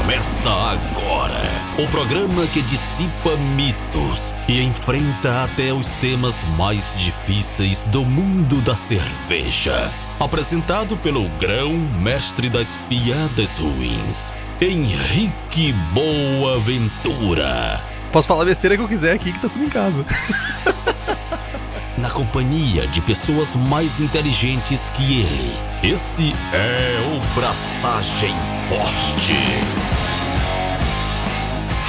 Começa agora o programa que dissipa mitos e enfrenta até os temas mais difíceis do mundo da cerveja. Apresentado pelo grão-mestre das piadas ruins, Henrique Boaventura. Posso falar a besteira que eu quiser aqui, que tá tudo em casa. Na companhia de pessoas mais inteligentes que ele. Esse é o Braçagem Forte.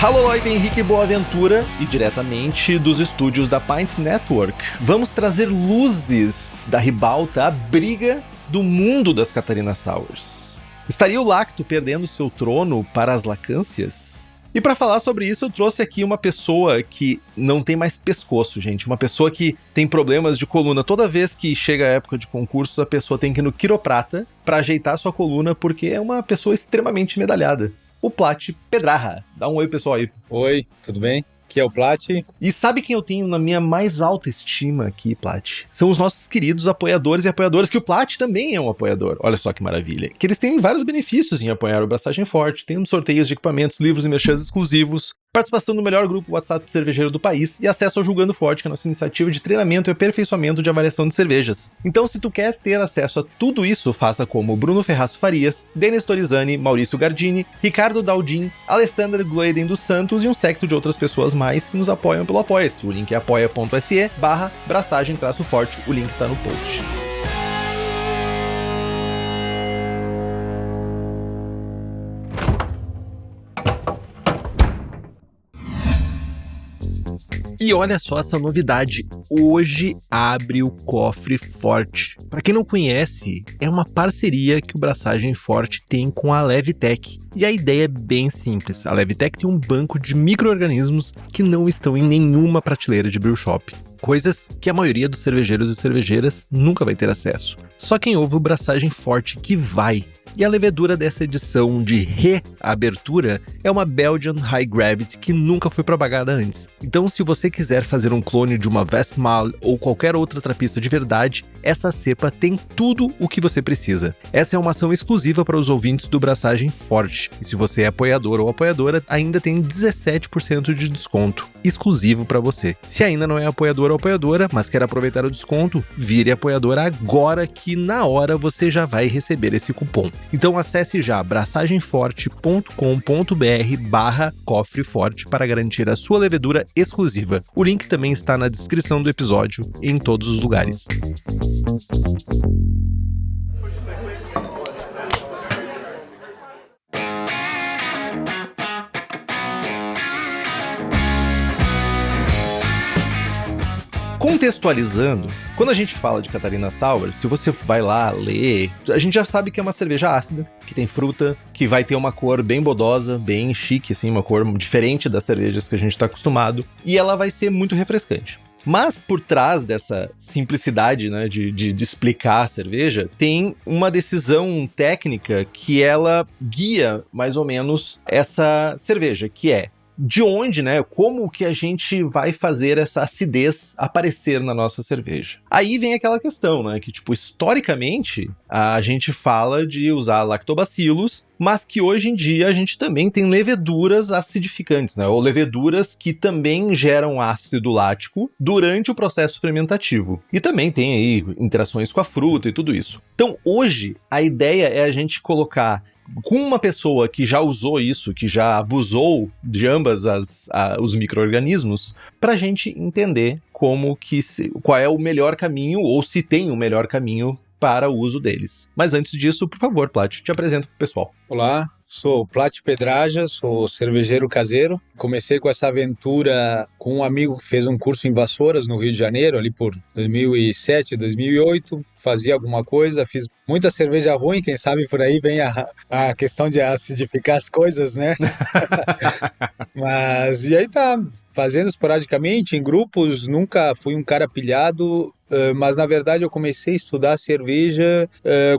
Alô, Lloyd, Henrique Boaventura, e diretamente dos estúdios da Pint Network, vamos trazer luzes da ribalta à briga do mundo das Catarina Sours. Estaria o Lacto perdendo seu trono para as lacâncias? E para falar sobre isso, eu trouxe aqui uma pessoa que não tem mais pescoço, gente. Uma pessoa que tem problemas de coluna. Toda vez que chega a época de concursos, a pessoa tem que ir no quiroprata para ajeitar sua coluna, porque é uma pessoa extremamente medalhada. O Plat Pedrarra. Dá um oi, pessoal, aí. Oi, tudo bem? Aqui é o Plat. E sabe quem eu tenho na minha mais alta estima aqui, Plat? São os nossos queridos apoiadores e apoiadoras, que o Plat também é um apoiador. Olha só que maravilha. Que eles têm vários benefícios em apoiar o Braçagem Forte. Tem sorteios de equipamentos, livros e merchans exclusivos, participação no melhor grupo WhatsApp cervejeiro do país e acesso ao Julgando Forte, que é a nossa iniciativa de treinamento e aperfeiçoamento de avaliação de cervejas. Então, se tu quer ter acesso a tudo isso, faça como Bruno Ferraço Farias, Denis Torizani, Maurício Gardini, Ricardo Daldin, Alessandra Gloeden dos Santos e um secto de outras pessoas mais que nos apoiam pelo Apoia-se. O link é apoia.se/braçagem-forte. O link tá no post. E olha só essa novidade, hoje abre o Cofre Forte. Para quem não conhece, é uma parceria que o Braçagem Forte tem com a Levitec. E a ideia é bem simples, a Levitec tem um banco de micro-organismos que não estão em nenhuma prateleira de brew shop. Coisas que a maioria dos cervejeiros e cervejeiras nunca vai ter acesso. Só quem ouve o Braçagem Forte que vai. E a levedura dessa edição de reabertura é uma Belgian High Gravity que nunca foi propagada antes. Então, se você quiser fazer um clone de uma Westmalle ou qualquer outra trapista de verdade, essa cepa tem tudo o que você precisa. Essa é uma ação exclusiva para os ouvintes do Braçagem Forte. E se você é apoiador ou apoiadora, ainda tem 17% de desconto exclusivo para você. Se ainda não é apoiador ou apoiadora, mas quer aproveitar o desconto, vire apoiadora agora que na hora você já vai receber esse cupom. Então acesse já braçagemforte.com.br/cofreforte para garantir a sua levedura exclusiva. O link também está na descrição do episódio e em todos os lugares. Contextualizando, quando a gente fala de Catarina Sour, se você vai lá ler, a gente já sabe que é uma cerveja ácida, que tem fruta, que vai ter uma cor bem bodosa, bem chique, assim, uma cor diferente das cervejas que a gente está acostumado, e ela vai ser muito refrescante. Mas por trás dessa simplicidade, né, de explicar a cerveja, tem uma decisão técnica que ela guia mais ou menos essa cerveja, que é de onde, né? Como que a gente vai fazer essa acidez aparecer na nossa cerveja? Aí vem aquela questão, né? Que, tipo, historicamente, a gente fala de usar lactobacilos, mas que hoje em dia a gente também tem leveduras acidificantes, né? Ou leveduras que também geram ácido lático durante o processo fermentativo. E também tem aí interações com a fruta e tudo isso. Então, hoje, a ideia é a gente colocar com uma pessoa que já usou isso, que já abusou de ambas os micro-organismos, para a gente entender qual é o melhor caminho, ou se tem o melhor caminho para o uso deles. Mas antes disso, por favor, Plat, te apresento pro pessoal. Olá, sou Plat Pedraja, sou cervejeiro caseiro. Comecei com essa aventura com um amigo que fez um curso em Vassouras, no Rio de Janeiro, ali por 2007, 2008. Fazia alguma coisa, fiz muita cerveja ruim, quem sabe por aí vem a questão de acidificar as coisas, né? Mas, e aí tá fazendo esporadicamente, em grupos, nunca fui um cara pilhado, mas na verdade eu comecei a estudar cerveja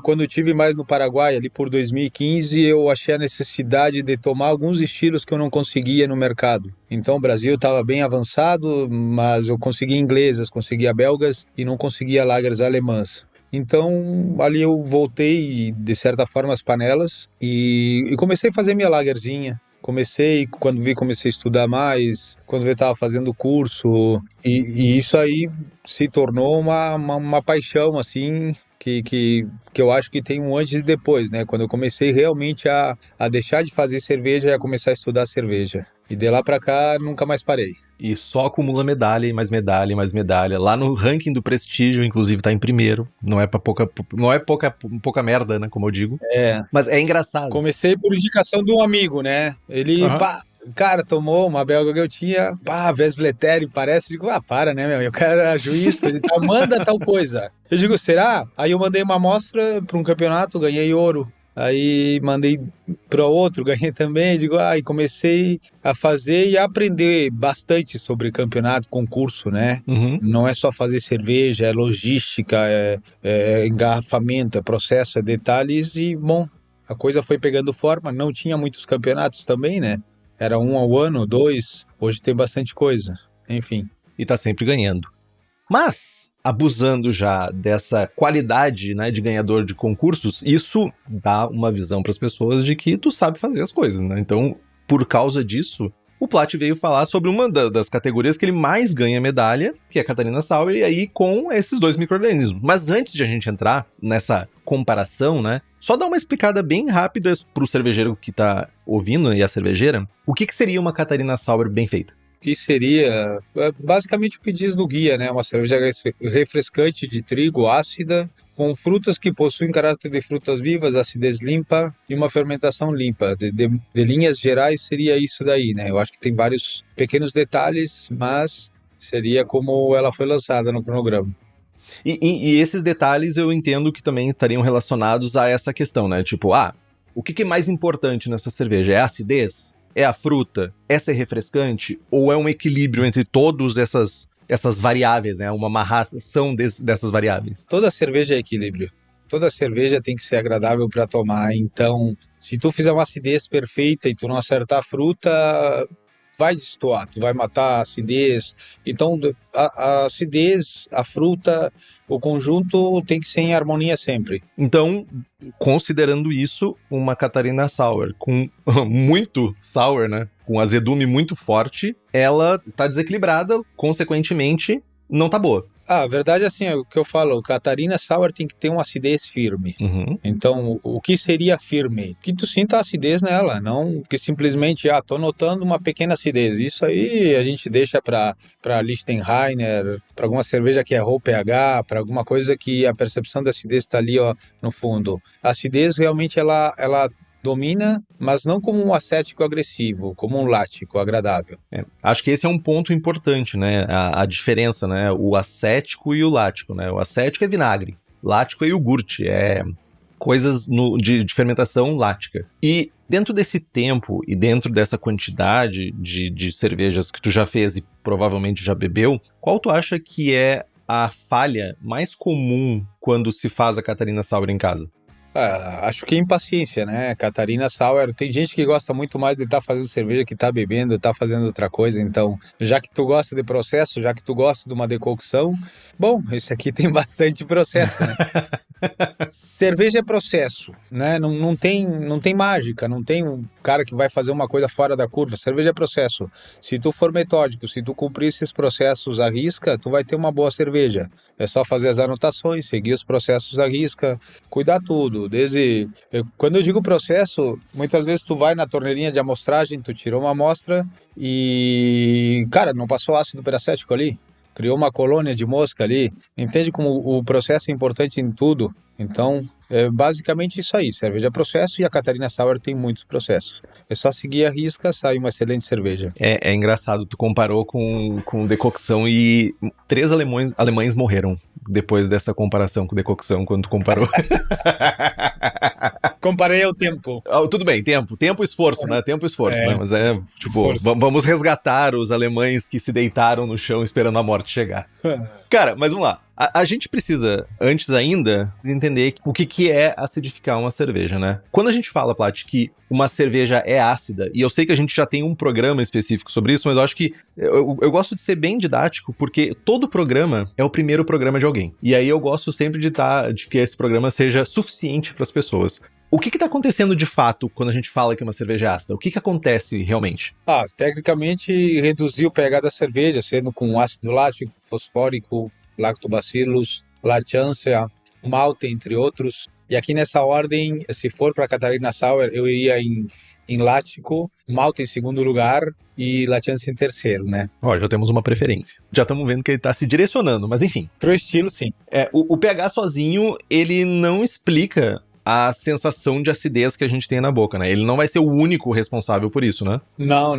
quando eu estive mais no Paraguai, ali por 2015, eu achei a necessidade de tomar alguns estilos que eu não conseguia no mercado. Então o Brasil estava bem avançado, mas eu conseguia inglesas, conseguia belgas e não conseguia lagers alemãs. Então, ali eu voltei, de certa forma, às panelas e comecei a fazer minha lagerzinha. Comecei a estudar mais, quando eu estava fazendo curso, e isso aí se tornou uma paixão, assim, que eu acho que tem um antes e depois, né? Quando eu comecei realmente a deixar de fazer cerveja e a começar a estudar cerveja. E de lá pra cá, nunca mais parei. E só acumula medalha e mais medalha e mais medalha. Lá no ranking do prestígio, inclusive, tá em primeiro. Não é pouca merda, né? Como eu digo. É. Mas é engraçado. Comecei por indicação de um amigo, né? Ele, cara, tomou uma belga que eu tinha, Vesvleteri, parece. Digo, para, né, meu? E o cara era juiz, ele tá, manda tal coisa. Eu digo, será? Aí eu mandei uma amostra pra um campeonato, ganhei ouro. Aí mandei para outro, ganhei também, e comecei a fazer e a aprender bastante sobre campeonato, concurso, né? Uhum. Não é só fazer cerveja, é logística, é engarrafamento, é processo, é detalhes e, bom, a coisa foi pegando forma, não tinha muitos campeonatos também, né? Era 1 ao ano, 2, hoje tem bastante coisa, enfim. E tá sempre ganhando. Mas, abusando já dessa qualidade, né, de ganhador de concursos, isso dá uma visão para as pessoas de que tu sabe fazer as coisas, né? Então, por causa disso, o Plat veio falar sobre uma das categorias que ele mais ganha medalha, que é a Catarina Sauer, e aí com esses 2 micro-organismos. Mas antes de a gente entrar nessa comparação, né, só dar uma explicada bem rápida pro cervejeiro que tá ouvindo e a cervejeira, o que seria uma Catarina Sauer bem feita? Que seria basicamente o que diz no guia, né? Uma cerveja refrescante de trigo, ácida, com frutas que possuem caráter de frutas vivas, acidez limpa e uma fermentação limpa. De linhas gerais seria isso daí, né? Eu acho que tem vários pequenos detalhes, mas seria como ela foi lançada no cronograma. E esses detalhes eu entendo que também estariam relacionados a essa questão, né? Tipo, o que é mais importante nessa cerveja? É a acidez? É a fruta? É ser refrescante? Ou é um equilíbrio entre todas essas variáveis, né? Uma amarração dessas variáveis? Toda cerveja é equilíbrio. Toda cerveja tem que ser agradável para tomar. Então, se tu fizer uma acidez perfeita e tu não acertar a fruta, vai destoar, tu vai matar a acidez. Então, a acidez, a fruta, o conjunto tem que ser em harmonia sempre. Então, considerando isso, uma Catarina Sauer com muito sour, né? Com azedume muito forte, ela está desequilibrada, consequentemente, não tá boa. A verdade é assim, é o que eu falo, Catarina Sauer tem que ter uma acidez firme. Uhum. Então, o que seria firme? Que tu sinta a acidez nela, não que simplesmente, tô notando uma pequena acidez. Isso aí a gente deixa para Lichtenheiner, para alguma cerveja que errou o pH, para alguma coisa que a percepção da acidez está ali, no fundo. A acidez realmente ela domina, mas não como um acético agressivo, como um lático agradável. Acho que esse é um ponto importante, né? A diferença, né? O acético e o lático, né? O acético é vinagre, lático é iogurte, é coisas de fermentação lática. E dentro desse tempo e dentro dessa quantidade de cervejas que tu já fez e provavelmente já bebeu, qual tu acha que é a falha mais comum quando se faz a Catarina Sauer em casa? Acho que é impaciência, né? Catarina Sauer, tem gente que gosta muito mais de estar fazendo cerveja que estar bebendo, estar fazendo outra coisa. Então, já que tu gosta de processo, já que tu gosta de uma decocção, bom, esse aqui tem bastante processo, né? Cerveja é processo, né? Não tem mágica, não tem um cara que vai fazer uma coisa fora da curva. Cerveja é processo. Se tu for metódico, se tu cumprir esses processos à risca, tu vai ter uma boa cerveja. É só fazer as anotações, seguir os processos à risca, cuidar tudo. Quando eu digo processo, muitas vezes tu vai na torneirinha de amostragem, tu tirou uma amostra e, cara, não passou ácido peracético ali. Criou uma colônia de mosca ali. Entende como o processo é importante em tudo? Então, é basicamente isso aí. Cerveja é processo e a Catarina Sauer tem muitos processos. É só seguir a risca, sai uma excelente cerveja. É engraçado, tu comparou com decocção e 3 alemães morreram depois dessa comparação com decocção, quando tu comparou. Comparei ao tempo. Tudo bem, tempo e esforço, né? Tempo e esforço, né? Mas vamos resgatar os alemães que se deitaram no chão esperando a morte chegar. Cara, mas vamos lá. A gente precisa, antes ainda, entender o que é acidificar uma cerveja, né? Quando a gente fala, Plat, que uma cerveja é ácida, e eu sei que a gente já tem um programa específico sobre isso, mas eu acho que eu gosto de ser bem didático, porque todo programa é o primeiro programa de alguém. E aí eu gosto sempre de que esse programa seja suficiente para as pessoas. O que está acontecendo de fato quando a gente fala que uma cerveja é ácida? O que acontece realmente? Tecnicamente, reduzir o pH da cerveja, sendo com ácido lático, fosfórico, lactobacillus, lactância, malte, entre outros. E aqui nessa ordem, se for para Catarina Sour, eu iria em lático, malte em segundo lugar e lactância em terceiro, né? Ó, já temos uma preferência. Já estamos vendo que ele está se direcionando, mas enfim. Pro estilo, sim. O pH sozinho, ele não explica a sensação de acidez que a gente tem na boca, né? Ele não vai ser o único responsável por isso, né? Não.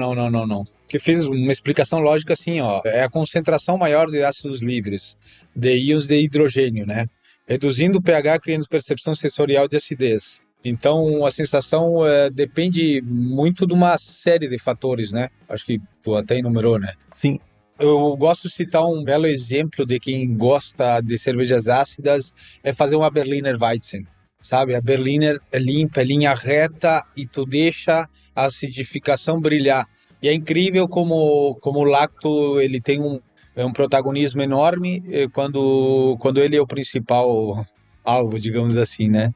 Que fiz uma explicação lógica assim, ó. É a concentração maior de ácidos livres, de íons de hidrogênio, né? Reduzindo o pH, criando percepção sensorial de acidez. Então, a sensação depende muito de uma série de fatores, né? Acho que tu até enumerou, né? Sim. Eu gosto de citar um belo exemplo de quem gosta de cervejas ácidas, é fazer uma Berliner Weizen. Sabe, a Berliner é limpa, é linha reta e tu deixa a acidificação brilhar. E é incrível como o lacto ele tem um protagonismo enorme quando ele é o principal alvo, digamos assim, né?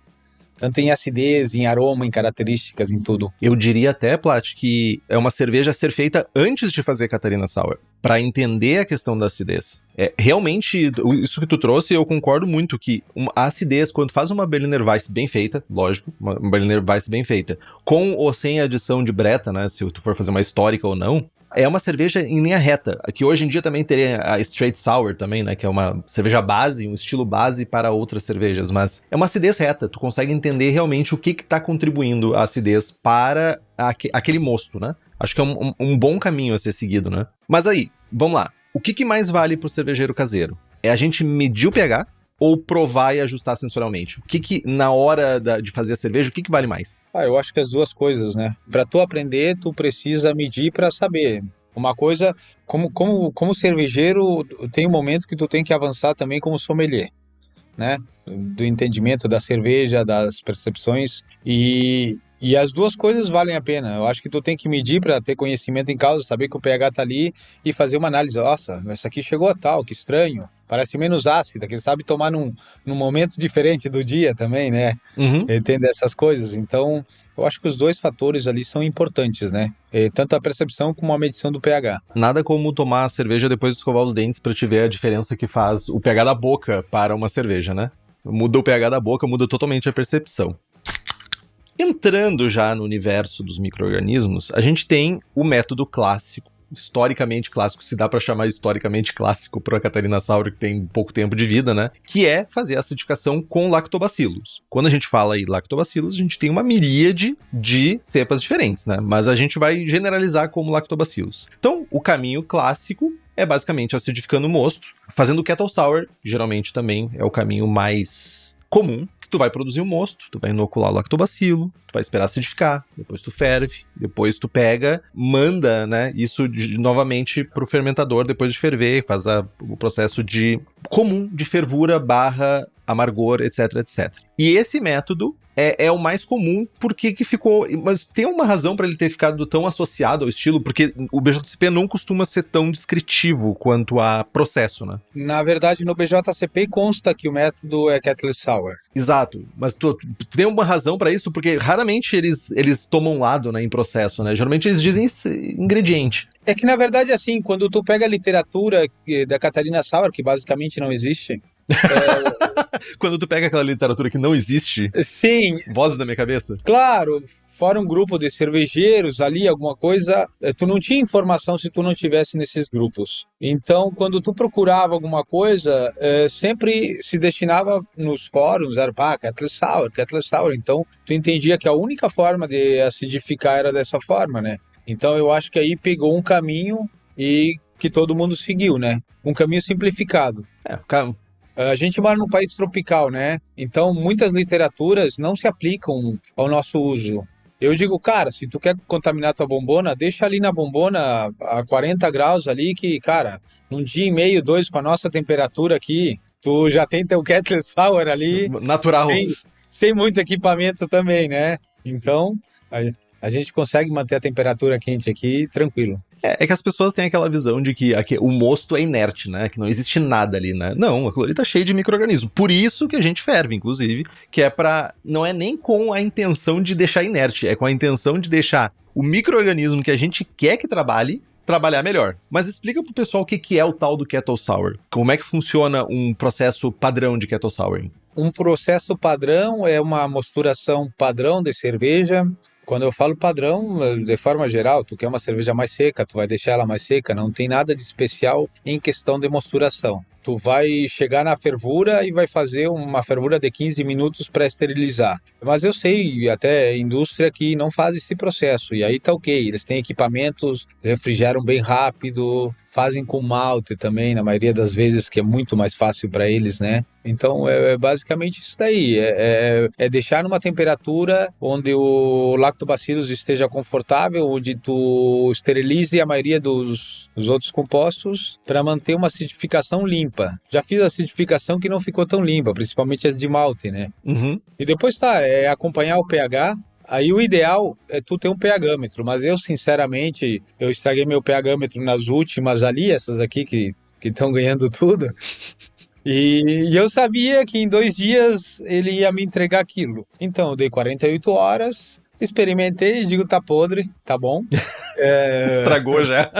Tanto em acidez, em aroma, em características, em tudo. Eu diria até, Plat, que é uma cerveja a ser feita antes de fazer Catarina Sour, para entender a questão da acidez. Realmente, isso que tu trouxe, eu concordo muito que a acidez, quando faz uma Berliner Weiss bem feita, lógico, uma Berliner Weiss bem feita, com ou sem adição de breta, né, se tu for fazer uma histórica ou não, é uma cerveja em linha reta, que hoje em dia também teria a Straight Sour também, né, que é uma cerveja base, um estilo base para outras cervejas, mas é uma acidez reta, tu consegue entender realmente o que está contribuindo a acidez para aquele mosto, né? Acho que é um bom caminho a ser seguido, né? Mas aí, vamos lá, o que mais vale pro cervejeiro caseiro? É a gente medir o pH ou provar e ajustar sensorialmente? O que na hora de fazer a cerveja, o que vale mais? Eu acho que as duas coisas, né? Para tu aprender, tu precisa medir para saber. Uma coisa, como cervejeiro, tem um momento que tu tem que avançar também como sommelier, né? Do entendimento da cerveja, das percepções e as duas coisas valem a pena. Eu acho que tu tem que medir para ter conhecimento em causa, saber que o pH tá ali e fazer uma análise. Nossa, essa aqui chegou a tal, que estranho. Parece menos ácida, que sabe tomar num momento diferente do dia também, né? Uhum. Entende essas coisas. Então, eu acho que os dois fatores ali são importantes, né? Tanto a percepção como a medição do pH. Nada como tomar a cerveja depois de escovar os dentes para te ver a diferença que faz o pH da boca para uma cerveja, né? Muda o pH da boca, muda totalmente a percepção. Entrando já no universo dos micro-organismos, a gente tem o método clássico, historicamente clássico, se dá para chamar historicamente clássico para a Catarina Sour, que tem pouco tempo de vida, né? Que é fazer a acidificação com lactobacilos. Quando a gente fala em lactobacilos, a gente tem uma miríade de cepas diferentes, né? Mas a gente vai generalizar como lactobacilos. Então, o caminho clássico é basicamente acidificando o mosto, fazendo kettle sour, geralmente também é o caminho mais comum, que tu vai produzir o mosto, tu vai inocular o lactobacilo, tu vai esperar acidificar, depois tu ferve, depois tu pega, manda, né, isso novamente pro fermentador depois de ferver, faz o processo comum de fervura barra amargor, etc, etc. E esse método é o mais comum, porque que ficou... Mas tem uma razão para ele ter ficado tão associado ao estilo, porque o BJCP não costuma ser tão descritivo quanto a processo, né? Na verdade, no BJCP consta que o método é Kettle Sour. Exato, mas tu tem uma razão para isso, porque raramente eles tomam lado, né, em processo, né? Geralmente eles dizem ingrediente. É que, na verdade, assim, quando tu pega a literatura da Catarina Sour, que basicamente não existe... Quando tu pega aquela literatura que não existe, sim, vozes da minha cabeça. Claro, fora um grupo de cervejeiros ali, alguma coisa, tu não tinha informação se tu não tivesse nesses grupos. Então, quando tu procurava alguma coisa, sempre se destinava nos fóruns, era Kettle Sour. Então, tu entendia que a única forma de acidificar era dessa forma, né? Então, eu acho que aí pegou um caminho e que todo mundo seguiu, né? Um caminho simplificado. A gente mora num país tropical, né? Então, muitas literaturas não se aplicam ao nosso uso. Eu digo, cara, se tu quer contaminar tua bombona, deixa ali na bombona a 40 graus ali que, cara, num dia e meio, 2, com a nossa temperatura aqui, tu já tem teu Kettle Sour ali, Natural. sem muito equipamento também, né? Então, a gente consegue manter a temperatura quente aqui tranquilo. É que as pessoas têm aquela visão de que o mosto é inerte, né? Que não existe nada ali, né? Não, aquilo ali tá cheio de micro-organismos. Por isso que a gente ferve, inclusive, que é pra... Não é nem com a intenção de deixar inerte, é com a intenção de deixar o micro-organismo que a gente quer que trabalhar melhor. Mas explica pro pessoal o que é o tal do Kettle Sour. Como é que funciona um processo padrão de Kettle Souring? Um processo padrão é uma mosturação padrão de cerveja. Quando eu falo padrão, de forma geral, tu quer uma cerveja mais seca, tu vai deixar ela mais seca, não tem nada de especial em questão de mosturação. Tu vai chegar na fervura e vai fazer uma fervura de 15 minutos para esterilizar. Mas eu sei, até indústria que não faz esse processo, e aí tá ok, eles têm equipamentos, refrigeram bem rápido, fazem com malte também, na maioria das vezes, que é muito mais fácil para eles, né? Então é basicamente isso daí, é deixar numa temperatura onde o lactobacillus esteja confortável, onde tu esterilize a maioria dos outros compostos para manter uma acidificação limpa. Já fiz acidificação que não ficou tão limpa, principalmente as de malte, né? Uhum. E depois é acompanhar o pH. Aí o ideal é tu ter um pHmetro, mas eu sinceramente, eu estraguei meu pHmetro nas últimas ali, essas aqui que estão ganhando tudo. E eu sabia que em 2 dias ele ia me entregar aquilo. Então eu dei 48 horas, experimentei e digo, tá podre, tá bom. Estragou já.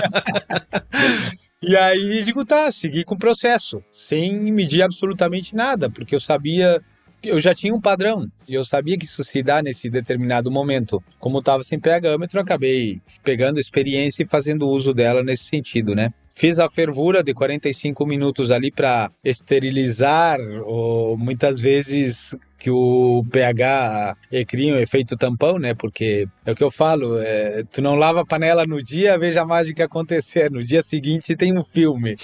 E aí digo, tá, segui com o processo, sem medir absolutamente nada, porque eu sabia... Eu já tinha um padrão e eu sabia que isso se dá nesse determinado momento. Como eu estava sem pHmetro, eu acabei pegando experiência e fazendo uso dela nesse sentido, né? Fiz a fervura de 45 minutos ali para esterilizar, ou muitas vezes que o pH cria um efeito tampão, né? Porque é o que eu falo, tu não lava a panela no dia, veja a mágica acontecer. No dia seguinte tem um filme.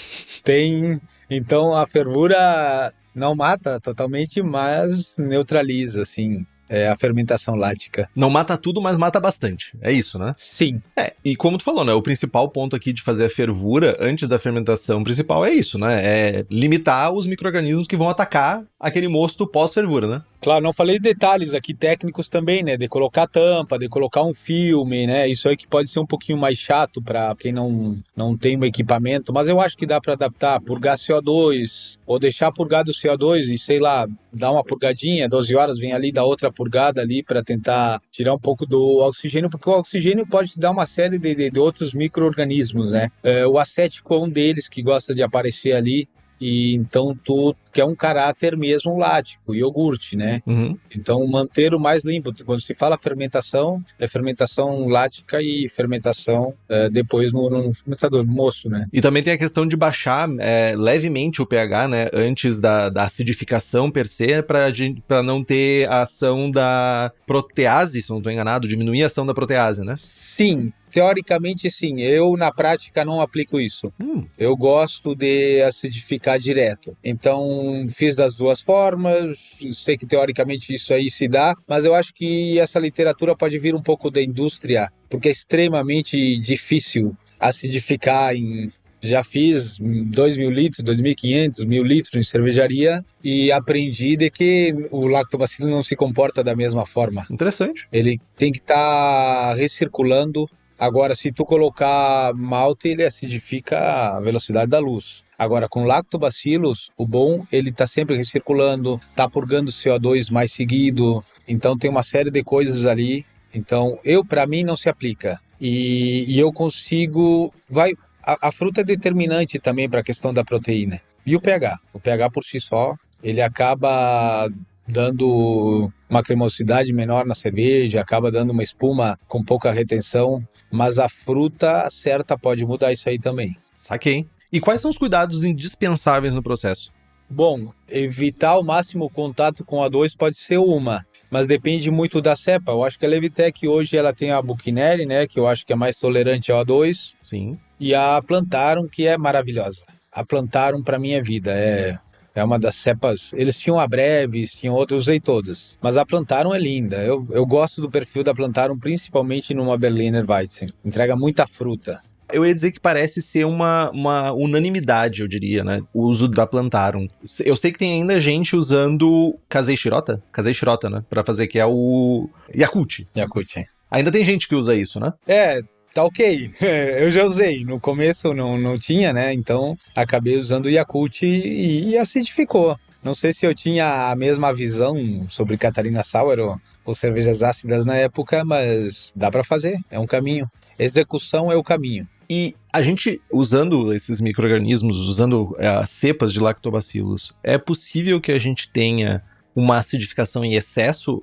Então a fervura não mata totalmente, mas neutraliza, assim, a fermentação lática. Não mata tudo, mas mata bastante. É isso, né? Sim. E como tu falou, né? O principal ponto aqui de fazer a fervura antes da fermentação principal é isso, né? É limitar os micro-organismos que vão atacar aquele mosto pós-fervura, né? Claro, não falei detalhes aqui técnicos também, né? De colocar tampa, de colocar um filme, né? Isso aí que pode ser um pouquinho mais chato para quem não tem um equipamento, mas eu acho que dá para adaptar, purgar CO2, ou deixar purgado o CO2 e, sei lá, dar uma purgadinha, 12 horas vem ali, dá outra purgada ali para tentar tirar um pouco do oxigênio, porque o oxigênio pode te dar uma série de outros micro-organismos, né? O acético é um deles que gosta de aparecer ali. E então tu quer um caráter mesmo lático, iogurte, né? Uhum. Então manter o mais limpo. Quando se fala fermentação, é fermentação lática e fermentação depois no fermentador, no moço, né? E também tem a questão de baixar levemente o pH, né? Antes da acidificação per se, para não ter a ação da protease, se não estou enganado, diminuir a ação da protease, né? Sim. Teoricamente, sim. Eu, na prática, não aplico isso. Eu gosto de acidificar direto. Então, fiz das 2 formas. Sei que, teoricamente, isso aí se dá. Mas eu acho que essa literatura pode vir um pouco da indústria, porque é extremamente difícil acidificar em... Já fiz 2.000 litros, 2.500, 1.000 litros em cervejaria e aprendi de que o lactobacillus não se comporta da mesma forma. Interessante. Ele tem que estar recirculando. Agora, se tu colocar malte, ele acidifica a velocidade da luz. Agora, com lactobacillus, o bom, ele está sempre recirculando, está purgando CO2 mais seguido. Então, tem uma série de coisas ali. Então, para mim, não se aplica. E eu consigo... A fruta é determinante também para a questão da proteína. E o pH? O pH, por si só, ele acaba dando uma cremosidade menor na cerveja, acaba dando uma espuma com pouca retenção, mas a fruta certa pode mudar isso aí também. Saquei. E quais são os cuidados indispensáveis no processo? Bom, evitar ao máximo o contato com A2 pode ser uma, mas depende muito da cepa. Eu acho que a Levitec hoje ela tem a Buchinelli, né, que eu acho que é mais tolerante ao A2. Sim. E a Plantarum, que é maravilhosa. A Plantarum, para minha vida, é uma das cepas... Eles tinham a Brevis, tinham outros, usei todas. Mas a Plantarum é linda. Eu gosto do perfil da Plantarum, principalmente numa Berliner Weizen. Entrega muita fruta. Eu ia dizer que parece ser uma unanimidade, eu diria, né? O uso da Plantarum. Eu sei que tem ainda gente usando Kasei Shirota? Kasei Shirota, né? Pra fazer, que é o Yakult. Yakult. Ainda tem gente que usa isso, né? Tá ok. Eu já usei. No começo não tinha, né? Então acabei usando o Yakult e acidificou. Não sei se eu tinha a mesma visão sobre Catarina Sour ou cervejas ácidas na época, mas dá pra fazer. É um caminho. Execução é o caminho. E a gente, usando esses micro-organismos, usando cepas de lactobacilos, é possível que a gente tenha uma acidificação em excesso?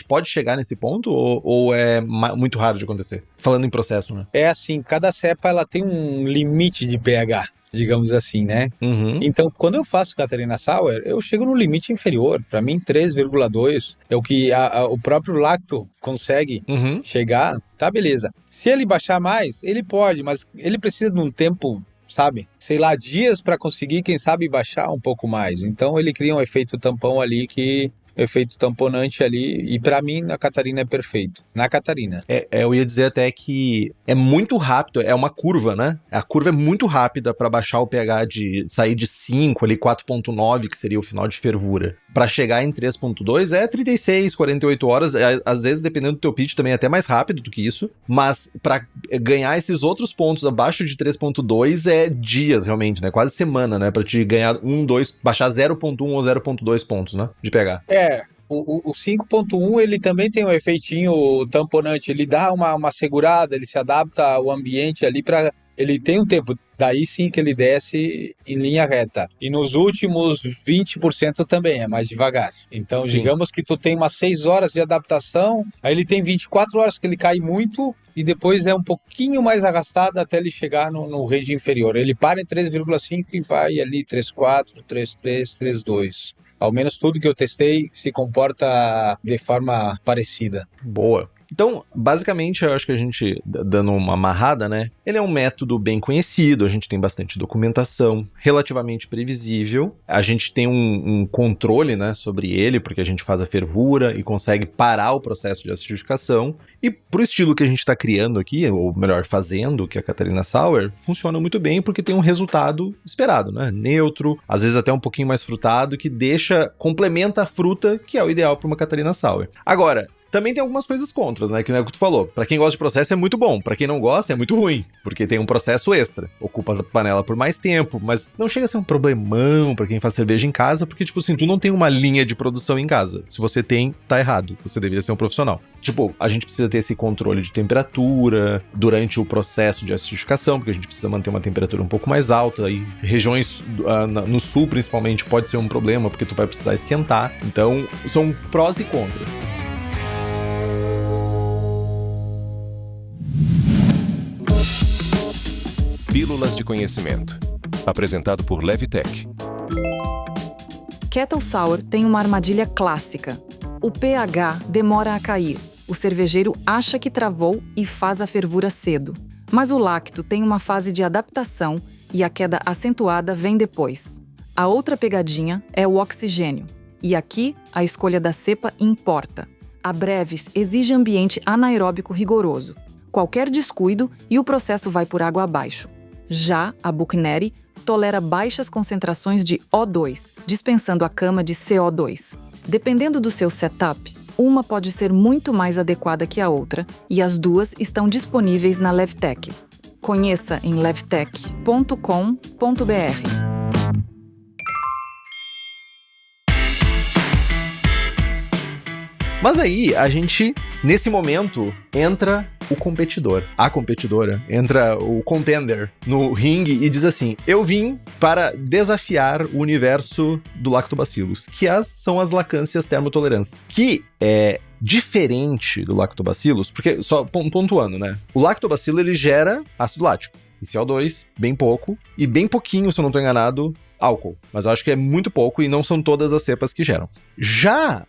Pode chegar nesse ponto ou é muito raro de acontecer? Falando em processo, né? É assim, cada cepa ela tem um limite de pH, digamos assim, né? Uhum. Então, quando eu faço Catarina Sour, eu chego no limite inferior. Para mim, 3,2 é o que o próprio lacto consegue chegar. Tá, beleza. Se ele baixar mais, ele pode, mas ele precisa de um tempo, sabe? Sei lá, dias para conseguir, quem sabe, baixar um pouco mais. Então, ele cria um efeito tampão ali efeito tamponante ali, e pra mim na Catarina é perfeito. Na Catarina. Eu ia dizer até que é muito rápido, é uma curva, né? A curva é muito rápida pra baixar o pH de sair de 5 ali, 4.9, que seria o final de fervura. Pra chegar em 3.2 é 36, 48 horas, às vezes dependendo do teu pitch também é até mais rápido do que isso, mas pra ganhar esses outros pontos abaixo de 3.2 é dias realmente, né? Quase semana, né? Pra te ganhar baixar 0.1 ou 0.2 pontos, né? De pH. O 5.1 ele também tem um efeitinho tamponante, ele dá uma segurada, ele se adapta ao ambiente ali ele tem um tempo, daí sim que ele desce em linha reta. E nos últimos 20% também, é mais devagar. Então, digamos que tu tem umas 6 horas de adaptação, aí ele tem 24 horas que ele cai muito, e depois é um pouquinho mais arrastado até ele chegar no range inferior. Ele para em 3,5 e vai ali 3,4, 3,3, 3,2. Ao menos tudo que eu testei se comporta de forma parecida. Boa. Então, basicamente, eu acho que a gente, dando uma amarrada, né? Ele é um método bem conhecido, a gente tem bastante documentação, relativamente previsível. A gente tem um controle, né, sobre ele, porque a gente faz a fervura e consegue parar o processo de acidificação. E pro estilo que a gente está criando aqui, ou melhor, fazendo, que é a Catarina Sour, funciona muito bem porque tem um resultado esperado, né? Neutro, às vezes até um pouquinho mais frutado, que complementa a fruta, que é o ideal para uma Catarina Sour. Agora, também tem algumas coisas contras, né? Que não é o que tu falou. Pra quem gosta de processo é muito bom. Pra quem não gosta é muito ruim. Porque tem um processo extra. Ocupa a panela por mais tempo. Mas não chega a ser um problemão pra quem faz cerveja em casa. Porque, tipo assim, tu não tem uma linha de produção em casa. Se você tem, tá errado. Você deveria ser um profissional. Tipo, a gente precisa ter esse controle de temperatura durante o processo de acidificação. Porque a gente precisa manter uma temperatura um pouco mais alta. E regiões no sul, principalmente, pode ser um problema. Porque tu vai precisar esquentar. Então, são prós e contras. Pílulas de Conhecimento. Apresentado por Levitec. Kettle Sour tem uma armadilha clássica. O pH demora a cair. O cervejeiro acha que travou e faz a fervura cedo. Mas o lacto tem uma fase de adaptação e a queda acentuada vem depois. A outra pegadinha é o oxigênio. E aqui, a escolha da cepa importa. A Brevis exige ambiente anaeróbico rigoroso. Qualquer descuido e o processo vai por água abaixo. Já a Buchneri tolera baixas concentrações de O2, dispensando a cama de CO2. Dependendo do seu setup, uma pode ser muito mais adequada que a outra e as duas estão disponíveis na Levtech. Conheça em levtech.com.br. Mas aí, a gente, nesse momento, entra o competidor, a competidora, entra o contender no ringue e diz assim: eu vim para desafiar o universo do lactobacillus, que são as lacâncias termotolerantes, que é diferente do lactobacillus, porque, só pontuando, né, o lactobacillus ele gera ácido lático, e CO2, bem pouco, e bem pouquinho, se eu não estou enganado, álcool, mas eu acho que é muito pouco e não são todas as cepas que geram.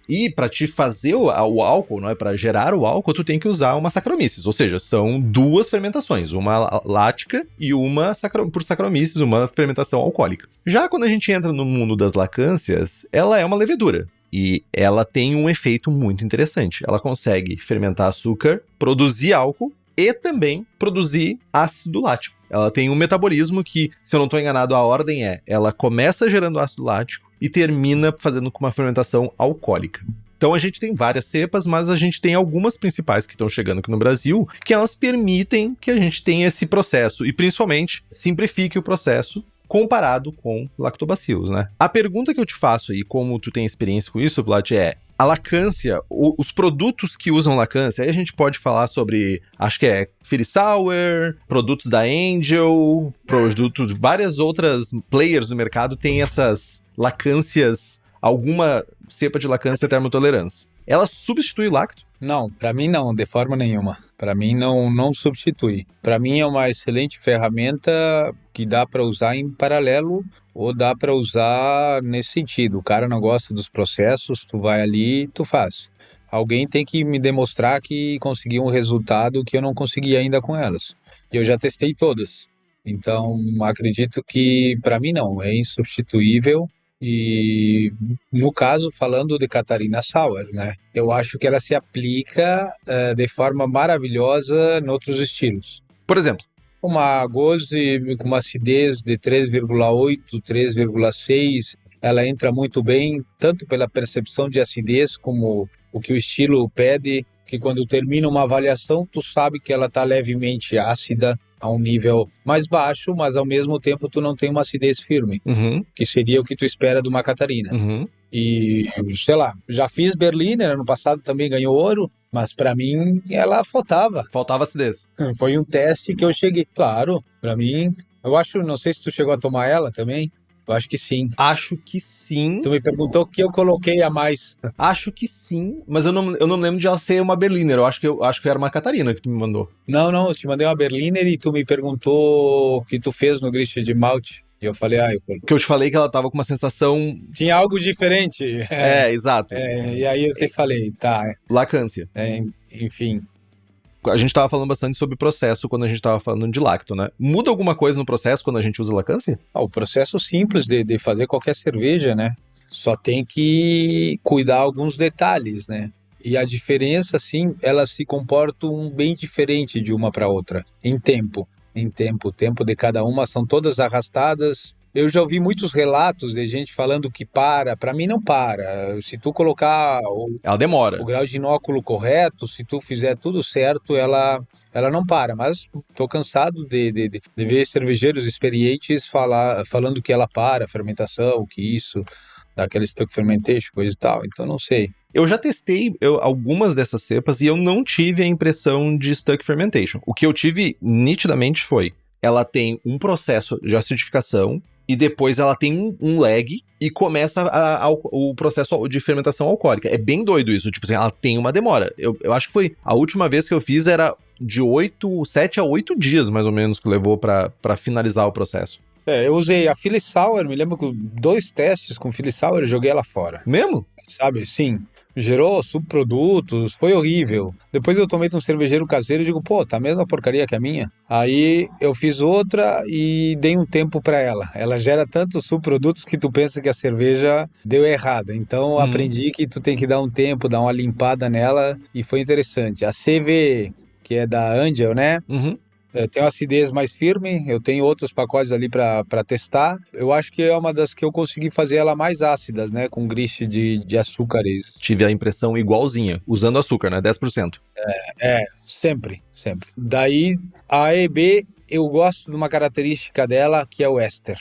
E para te fazer o álcool, não é, para gerar o álcool, tu tem que usar uma Saccharomyces, ou seja, são duas fermentações, uma lática e uma por Saccharomyces, uma fermentação alcoólica. Já quando a gente entra no mundo das lacâncias, ela é uma levedura. E ela tem um efeito muito interessante. Ela consegue fermentar açúcar, produzir álcool e também produzir ácido lático. Ela tem um metabolismo que, se eu não estou enganado, a ordem ela começa gerando ácido lático e termina fazendo com uma fermentação alcoólica. Então a gente tem várias cepas, mas a gente tem algumas principais que estão chegando aqui no Brasil, que elas permitem que a gente tenha esse processo e principalmente simplifique o processo comparado com lactobacilos, né? A pergunta que eu te faço aí, como tu tem experiência com isso, Plat, a lacância, os produtos que usam lacância, aí a gente pode falar sobre, acho que Philly Sour, produtos da Angel, produtos, várias outras players no mercado têm essas lacâncias, alguma cepa de lacância termotolerância. Ela substitui o lacto? Não, para mim não, de forma nenhuma. Para mim não substitui. Para mim é uma excelente ferramenta que dá para usar em paralelo ou dá para usar nesse sentido. O cara não gosta dos processos, tu vai ali e tu faz. Alguém tem que me demonstrar que conseguiu um resultado que eu não consegui ainda com elas. E eu já testei todas. Então, acredito que para mim não, é insubstituível. E no caso, falando de Catarina Sour, né? Eu acho que ela se aplica de forma maravilhosa em outros estilos. Por exemplo? Uma Gose com uma acidez de 3,8, 3,6, ela entra muito bem, tanto pela percepção de acidez, como o que o estilo pede, que quando termina uma avaliação, tu sabe que ela está levemente ácida, a um nível mais baixo, mas ao mesmo tempo tu não tem uma acidez firme, que seria o que tu espera de uma Catarina. E, sei lá, já fiz Berliner, ano passado também ganhou ouro, mas pra mim ela faltava. Faltava acidez. Foi um teste que eu cheguei, claro, pra mim, eu acho, não sei se tu chegou a tomar ela também. Eu acho que sim. Acho que sim. Tu me perguntou o que eu coloquei a mais. Acho que sim, mas eu não lembro de ela ser uma Berliner. Eu acho que era uma Catarina que tu me mandou. Não, eu te mandei uma Berliner e tu me perguntou o que tu fez no grist de malte. E eu falei, que eu te falei que ela tava com uma sensação... Tinha algo diferente. Exato. E aí eu te falei, tá. Lacância. Enfim. A gente tava falando bastante sobre o processo quando a gente tava falando de lacto, né? Muda alguma coisa no processo quando a gente usa lacância? O processo simples de fazer qualquer cerveja, né? Só tem que cuidar alguns detalhes, né? E a diferença, sim, elas se comportam bem diferente de uma para outra. Em tempo. O tempo de cada uma são todas arrastadas. Eu já ouvi muitos relatos de gente falando que para mim não para. Se tu colocar ela demora. O grau de inóculo correto, se tu fizer tudo certo, ela não para. Mas tô cansado de ver cervejeiros experientes falando que ela para a fermentação, que isso, daquele stuck fermentation, coisa e tal. Então não sei. Eu já testei algumas dessas cepas e eu não tive a impressão de stuck fermentation. O que eu tive nitidamente foi, ela tem um processo de acidificação e depois ela tem um lag e começa o processo de fermentação alcoólica. É bem doido isso, tipo assim, ela tem uma demora. Eu acho que foi, a última vez que eu fiz era de 7 a 8 dias, mais ou menos, que levou pra finalizar o processo. Eu usei a Philly Sour, me lembro que 2 testes com Philly Sour eu joguei ela fora. Mesmo? Sabe, sim. Gerou subprodutos, foi horrível. Depois eu tomei de um cervejeiro caseiro e digo, tá a mesma porcaria que a minha. Aí eu fiz outra e dei um tempo pra ela. Ela gera tantos subprodutos que tu pensa que a cerveja deu errada. Então aprendi que tu tem que dar um tempo, dar uma limpada nela e foi interessante. A CV, que é da Angel, né? Tem uma acidez mais firme, eu tenho outros pacotes ali para testar. Eu acho que é uma das que eu consegui fazer ela mais ácidas, né? Com grist de açúcares. Tive a impressão igualzinha, usando açúcar, né? 10%. Sempre. Daí, a AEB, eu gosto de uma característica dela, que é o éster.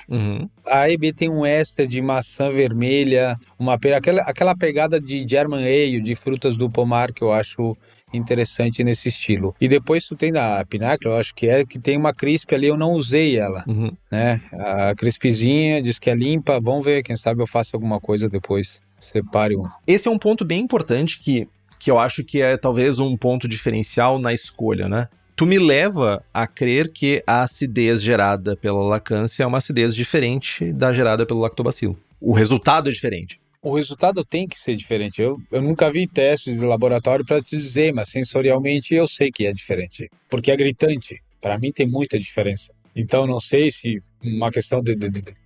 A AEB tem um éster de maçã vermelha, uma pera, aquela pegada de German Ale, de frutas do pomar, que eu acho interessante nesse estilo. E depois tu tem da Pinnacle, eu acho que tem uma crisp ali, eu não usei ela, né? A crispzinha, diz que é limpa, vamos ver, quem sabe eu faço alguma coisa depois, separe um. Esse é um ponto bem importante que eu acho que é talvez um ponto diferencial na escolha, né? Tu me leva a crer que a acidez gerada pela lacância é uma acidez diferente da gerada pelo lactobacilo. O resultado é diferente. O resultado tem que ser diferente. Eu nunca vi testes de laboratório para te dizer, mas sensorialmente eu sei que é diferente. Porque é gritante. Para mim tem muita diferença. Então não sei se uma questão de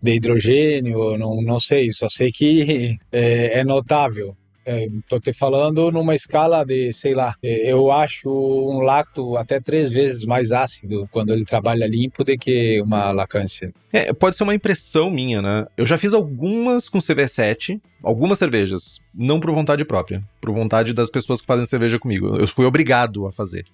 hidrogênio, não sei. Só sei que é notável. Tô te falando numa escala de, sei lá, eu acho um lacto até 3 vezes mais ácido quando ele trabalha limpo do que uma lacância. Pode ser uma impressão minha, né? Eu já fiz algumas com CV7, algumas cervejas, não por vontade própria, por vontade das pessoas que fazem cerveja comigo. Eu fui obrigado a fazer.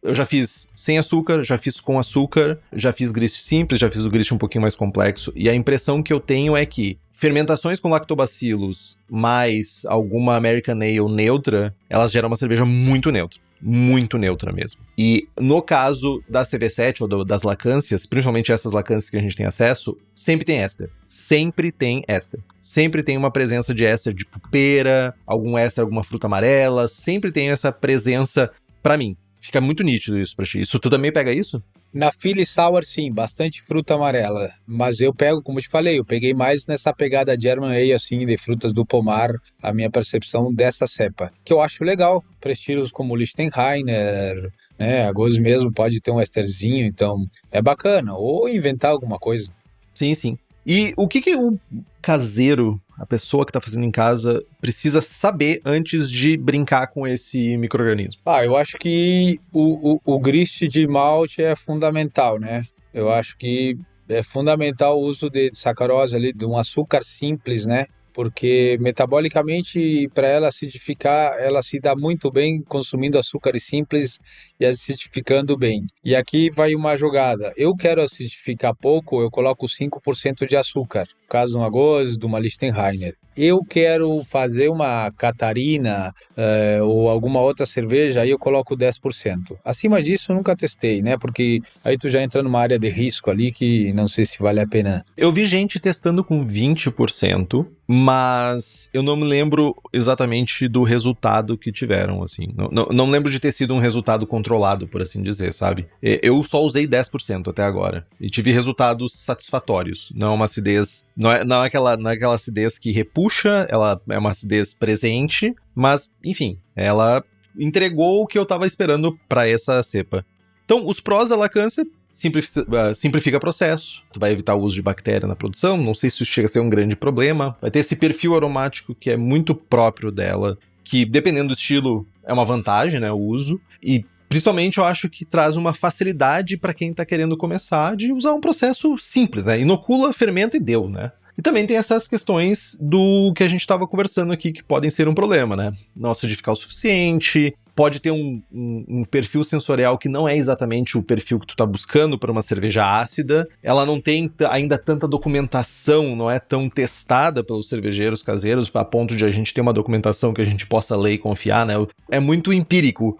Eu já fiz sem açúcar, já fiz com açúcar, já fiz grist simples, já fiz o grist um pouquinho mais complexo, e a impressão que eu tenho é que fermentações com lactobacilos mais alguma American Ale neutra, elas geram uma cerveja muito neutra. Muito neutra mesmo. E no caso da CV7 ou das lacâncias, principalmente essas lacâncias que a gente tem acesso, sempre tem éster. Sempre tem éster. Sempre tem uma presença de éster de pera, algum éster, alguma fruta amarela, sempre tem essa presença pra mim. Fica muito nítido isso pra ti. Isso tu também pega isso? Na Philly Sour, sim, bastante fruta amarela. Mas eu pego, como eu te falei, eu peguei mais nessa pegada German Ale, assim, de frutas do pomar, a minha percepção dessa cepa. Que eu acho legal, para estilos como Lichtenheiner, né? A Goose mesmo pode ter um esterzinho, então é bacana. Ou inventar alguma coisa. Sim, sim. E o que o caseiro, a pessoa que tá fazendo em casa, precisa saber antes de brincar com esse micro-organismo? Eu acho que o grist de malte é fundamental, né? Eu acho que é fundamental o uso de sacarose ali, de um açúcar simples, né? Porque metabolicamente, para ela acidificar, ela se dá muito bem consumindo açúcares simples e acidificando bem. E aqui vai uma jogada. Eu quero acidificar pouco, eu coloco 5% de açúcar. No caso de uma Gose, de uma Lichtenheiner. Eu quero fazer uma Catarina ou alguma outra cerveja, aí eu coloco 10%. Acima disso, eu nunca testei, né? Porque aí tu já entra numa área de risco ali que não sei se vale a pena. Eu vi gente testando com 20%, mas eu não me lembro exatamente do resultado que tiveram, assim. Não lembro de ter sido um resultado controlado, por assim dizer, sabe? Eu só usei 10% até agora. E tive resultados satisfatórios. Não é uma acidez... Não é aquela acidez que repuxa, ela é uma acidez presente, mas, enfim, ela entregou o que eu tava esperando pra essa cepa. Então, os prós da lacância: simplifica o processo, tu vai evitar o uso de bactéria na produção, não sei se isso chega a ser um grande problema, vai ter esse perfil aromático que é muito próprio dela, que dependendo do estilo é uma vantagem, né, o uso, e principalmente eu acho que traz uma facilidade para quem tá querendo começar de usar um processo simples, né, inocula, fermenta e deu, né. E também tem essas questões do que a gente estava conversando aqui, que podem ser um problema, né? Não acidificar o suficiente, pode ter um perfil sensorial que não é exatamente o perfil que tu tá buscando para uma cerveja ácida, ela não tem ainda tanta documentação, não é tão testada pelos cervejeiros caseiros, a ponto de a gente ter uma documentação que a gente possa ler e confiar, né? É muito empírico.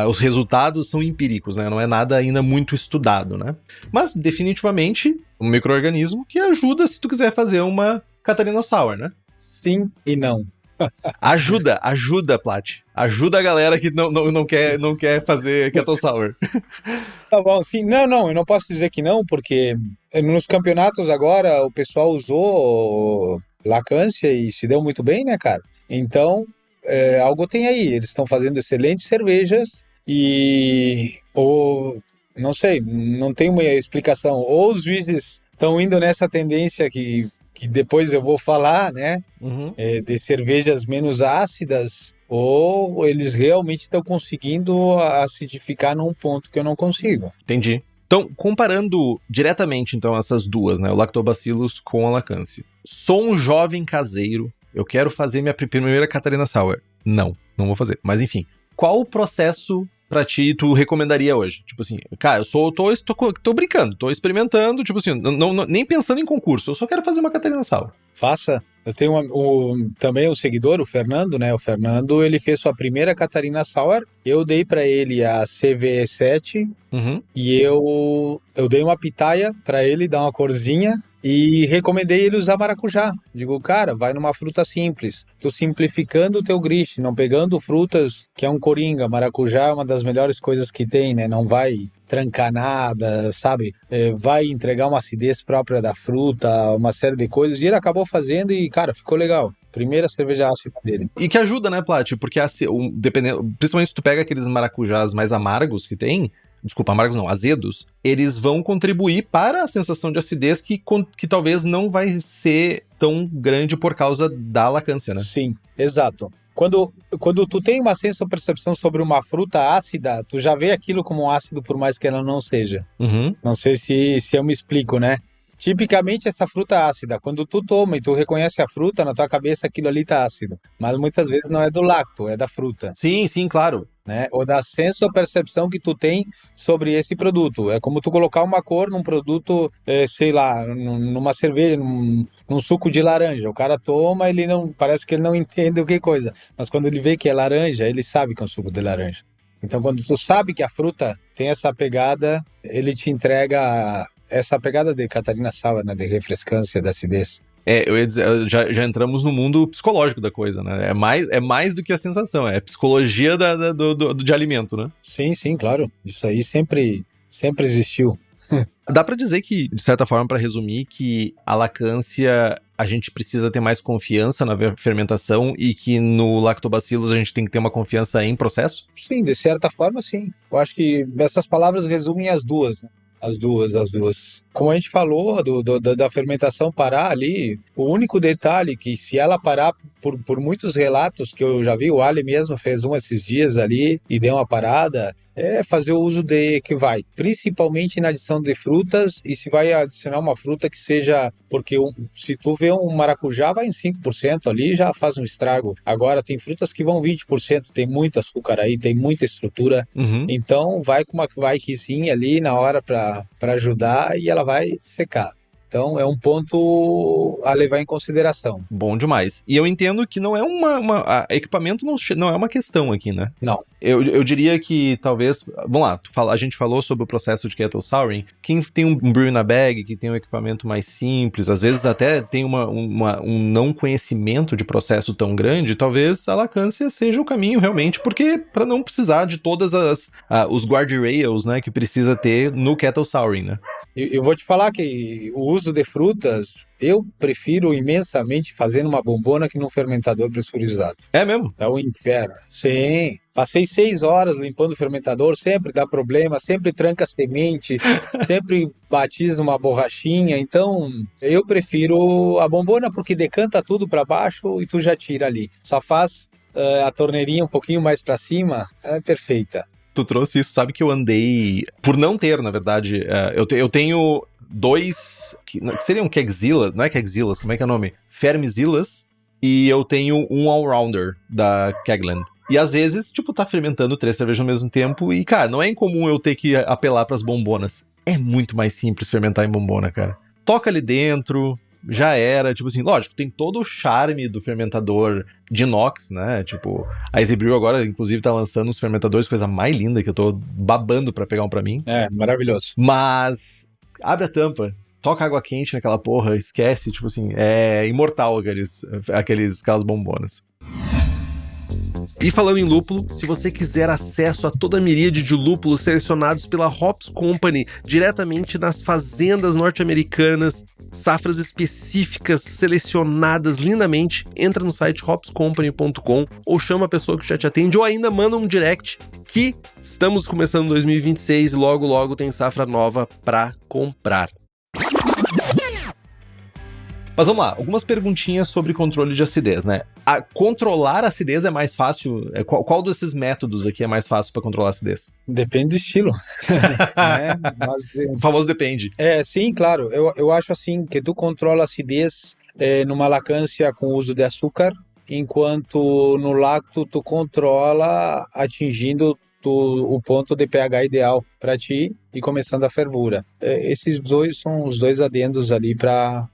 Os resultados são empíricos, né? Não é nada ainda muito estudado, né? Mas, definitivamente, um micro-organismo que ajuda se tu quiser fazer uma Catarina Sour, né? Sim e não. Ajuda, Plat. Ajuda a galera que não quer fazer Kettle Sour. Tá bom, sim. Não, eu não posso dizer que não, porque nos campeonatos agora o pessoal usou lacância e se deu muito bem, né, cara? Então... algo tem aí, eles estão fazendo excelentes cervejas ou não sei, não tem uma explicação, ou os juízes estão indo nessa tendência que depois eu vou falar, né, de cervejas menos ácidas, ou eles realmente estão conseguindo acidificar num ponto que eu não consigo. Entendi. Então, comparando diretamente então essas duas, né, o Lactobacillus com a lacância. Sou um jovem caseiro, eu quero fazer minha primeira Catarina Sour. Não vou fazer. Mas enfim, qual o processo pra ti tu recomendaria hoje? Tipo assim, cara, tô brincando, tô experimentando, tipo assim, nem pensando em concurso, eu só quero fazer uma Catarina Sour. Faça. Eu tenho também um seguidor, o Fernando, né? O Fernando, ele fez sua primeira Catarina Sour. Eu dei pra ele a CV7 e eu dei uma pitaia pra ele, dar uma corzinha. E recomendei ele usar maracujá. Digo, cara, vai numa fruta simples. Tô simplificando o teu grist, não pegando frutas que é um coringa. Maracujá é uma das melhores coisas que tem, né? Não vai trancar nada, sabe? Vai entregar uma acidez própria da fruta, uma série de coisas. E ele acabou fazendo e, cara, ficou legal. Primeira cerveja ácida dele. E que ajuda, né, Plat? Porque principalmente se tu pega aqueles maracujás mais amargos que tem... Desculpa, amargos não, azedos, eles vão contribuir para a sensação de acidez que talvez não vai ser tão grande por causa da lacância, né? Sim, exato. Quando tu tem uma sensopercepção sobre uma fruta ácida, tu já vê aquilo como ácido por mais que ela não seja. Uhum. Não sei se eu me explico, né? Tipicamente essa fruta ácida, quando tu toma e tu reconhece a fruta, na tua cabeça aquilo ali tá ácido. Mas muitas vezes não é do lacto, é da fruta, Sim, claro. né? Ou da sensopercepção que tu tem sobre esse produto. É como tu colocar uma cor num produto, sei lá, numa cerveja, num suco de laranja. O cara toma, parece que ele não entende o que coisa. Mas quando ele vê que é laranja, ele sabe que é um suco de laranja. Então quando tu sabe que a fruta tem essa pegada, ele te entrega essa pegada de Catarina Sauer, né? De refrescância, da acidez. Eu ia dizer, já entramos no mundo psicológico da coisa, né? É mais do que a sensação, é a psicologia de alimento, né? Sim, claro. Isso aí sempre existiu. Dá pra dizer que, de certa forma, pra resumir, que a lacância a gente precisa ter mais confiança na fermentação e que no lactobacillus a gente tem que ter uma confiança em processo? Sim, de certa forma, sim. Eu acho que essas palavras resumem as duas, né? As duas. Como a gente falou da fermentação parar ali, o único detalhe que se ela parar por muitos relatos que eu já vi, o Ali mesmo fez esses dias ali e deu uma parada, é fazer o uso principalmente na adição de frutas, e se vai adicionar uma fruta que seja, porque se tu vê um maracujá vai em 5% ali, já faz um estrago. Agora tem frutas que vão 20%, tem muito açúcar aí, tem muita estrutura, então vai com uma Weichzinha ali na hora para ajudar e ela vai secar. Então é um ponto a levar em consideração. Bom demais. E eu entendo que não é equipamento não é uma questão aqui, né? Não. Eu diria que talvez... Vamos lá, a gente falou sobre o processo de kettle souring. Quem tem um brew na bag, que tem um equipamento mais simples, às vezes até tem um não conhecimento de processo tão grande, talvez a lacância seja o caminho realmente, porque para não precisar de todas os guardrails, né, que precisa ter no kettle souring, né? Eu vou te falar que o uso de frutas, eu prefiro imensamente fazer numa bombona que num fermentador pressurizado. É mesmo? É o inferno. Sim. Passei 6 horas limpando o fermentador, sempre dá problema, sempre tranca semente, sempre batiza uma borrachinha. Então, eu prefiro a bombona porque decanta tudo para baixo e tu já tira ali. Só faz a torneirinha um pouquinho mais para cima, é perfeita. Tu trouxe isso, sabe que eu andei... Por não ter, na verdade, eu tenho 2... que seriam Kegzilla, não é Kegzillas, como é que é o nome? Fermizillas, e eu tenho um Allrounder da Kegland. E às vezes, tipo, tá fermentando 3 cervejas ao mesmo tempo e, cara, não é incomum eu ter que apelar pras bombonas. É muito mais simples fermentar em bombona, cara. Toca ali dentro... Já era, tipo assim, lógico, tem todo o charme do fermentador de inox, né? Tipo, a EasyBrew agora, inclusive, tá lançando uns fermentadores, coisa mais linda, que eu tô babando pra pegar um pra mim. É, maravilhoso. Mas, abre a tampa, toca água quente naquela porra, esquece, tipo assim, é imortal aquelas bombonas. E falando em lúpulo, se você quiser acesso a toda a miríade de lúpulos selecionados pela Hops Company diretamente nas fazendas norte-americanas, safras específicas selecionadas lindamente, entra no site hopscompany.com ou chama a pessoa que já te atende ou ainda manda um direct que estamos começando 2026 e logo tem safra nova pra comprar. Mas vamos lá, algumas perguntinhas sobre controle de acidez, né? Controlar a acidez é mais fácil? Qual desses métodos aqui é mais fácil para controlar a acidez? Depende do estilo. O famoso depende. Sim, claro. Eu acho assim que tu controla a acidez numa lacância com uso de açúcar, enquanto no lacto tu controla atingindo o ponto de pH ideal para ti e começando a fervura. Esses dois são os dois adendos ali para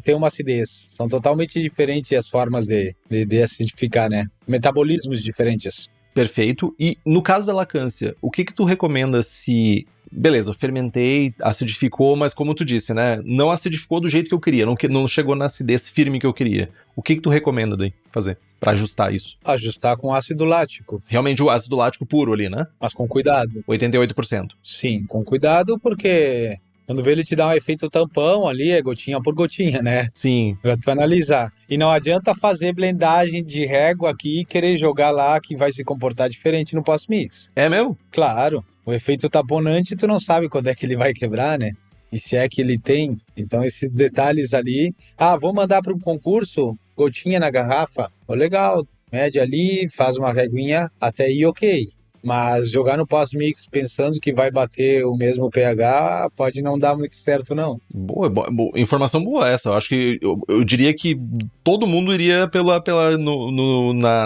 ter uma acidez. São totalmente diferentes as formas de acidificar, né? Metabolismos diferentes. Perfeito. E no caso da lacância, o que tu recomenda se... Beleza, eu fermentei, acidificou, mas como tu disse, né? Não acidificou do jeito que eu queria, não chegou na acidez firme que eu queria. O que tu recomenda daí fazer para ajustar isso? Ajustar com ácido lático. Realmente o ácido lático puro ali, né? Mas com cuidado. 88%. Sim, com cuidado, porque... Quando vê ele te dá um efeito tampão ali, é gotinha por gotinha, né? Sim. Pra tu analisar. E não adianta fazer blendagem de régua aqui e querer jogar lá que vai se comportar diferente no pós-mix. É mesmo? Claro. O efeito taponante, tu não sabe quando é que ele vai quebrar, né? E se é que ele tem. Então, esses detalhes ali... vou mandar para um concurso, gotinha na garrafa. Legal. mede ali, faz uma reguinha, até aí ok. Mas jogar no pós-mix pensando que vai bater o mesmo pH pode não dar muito certo, não. Boa, informação boa essa. Eu acho que eu diria que todo mundo iria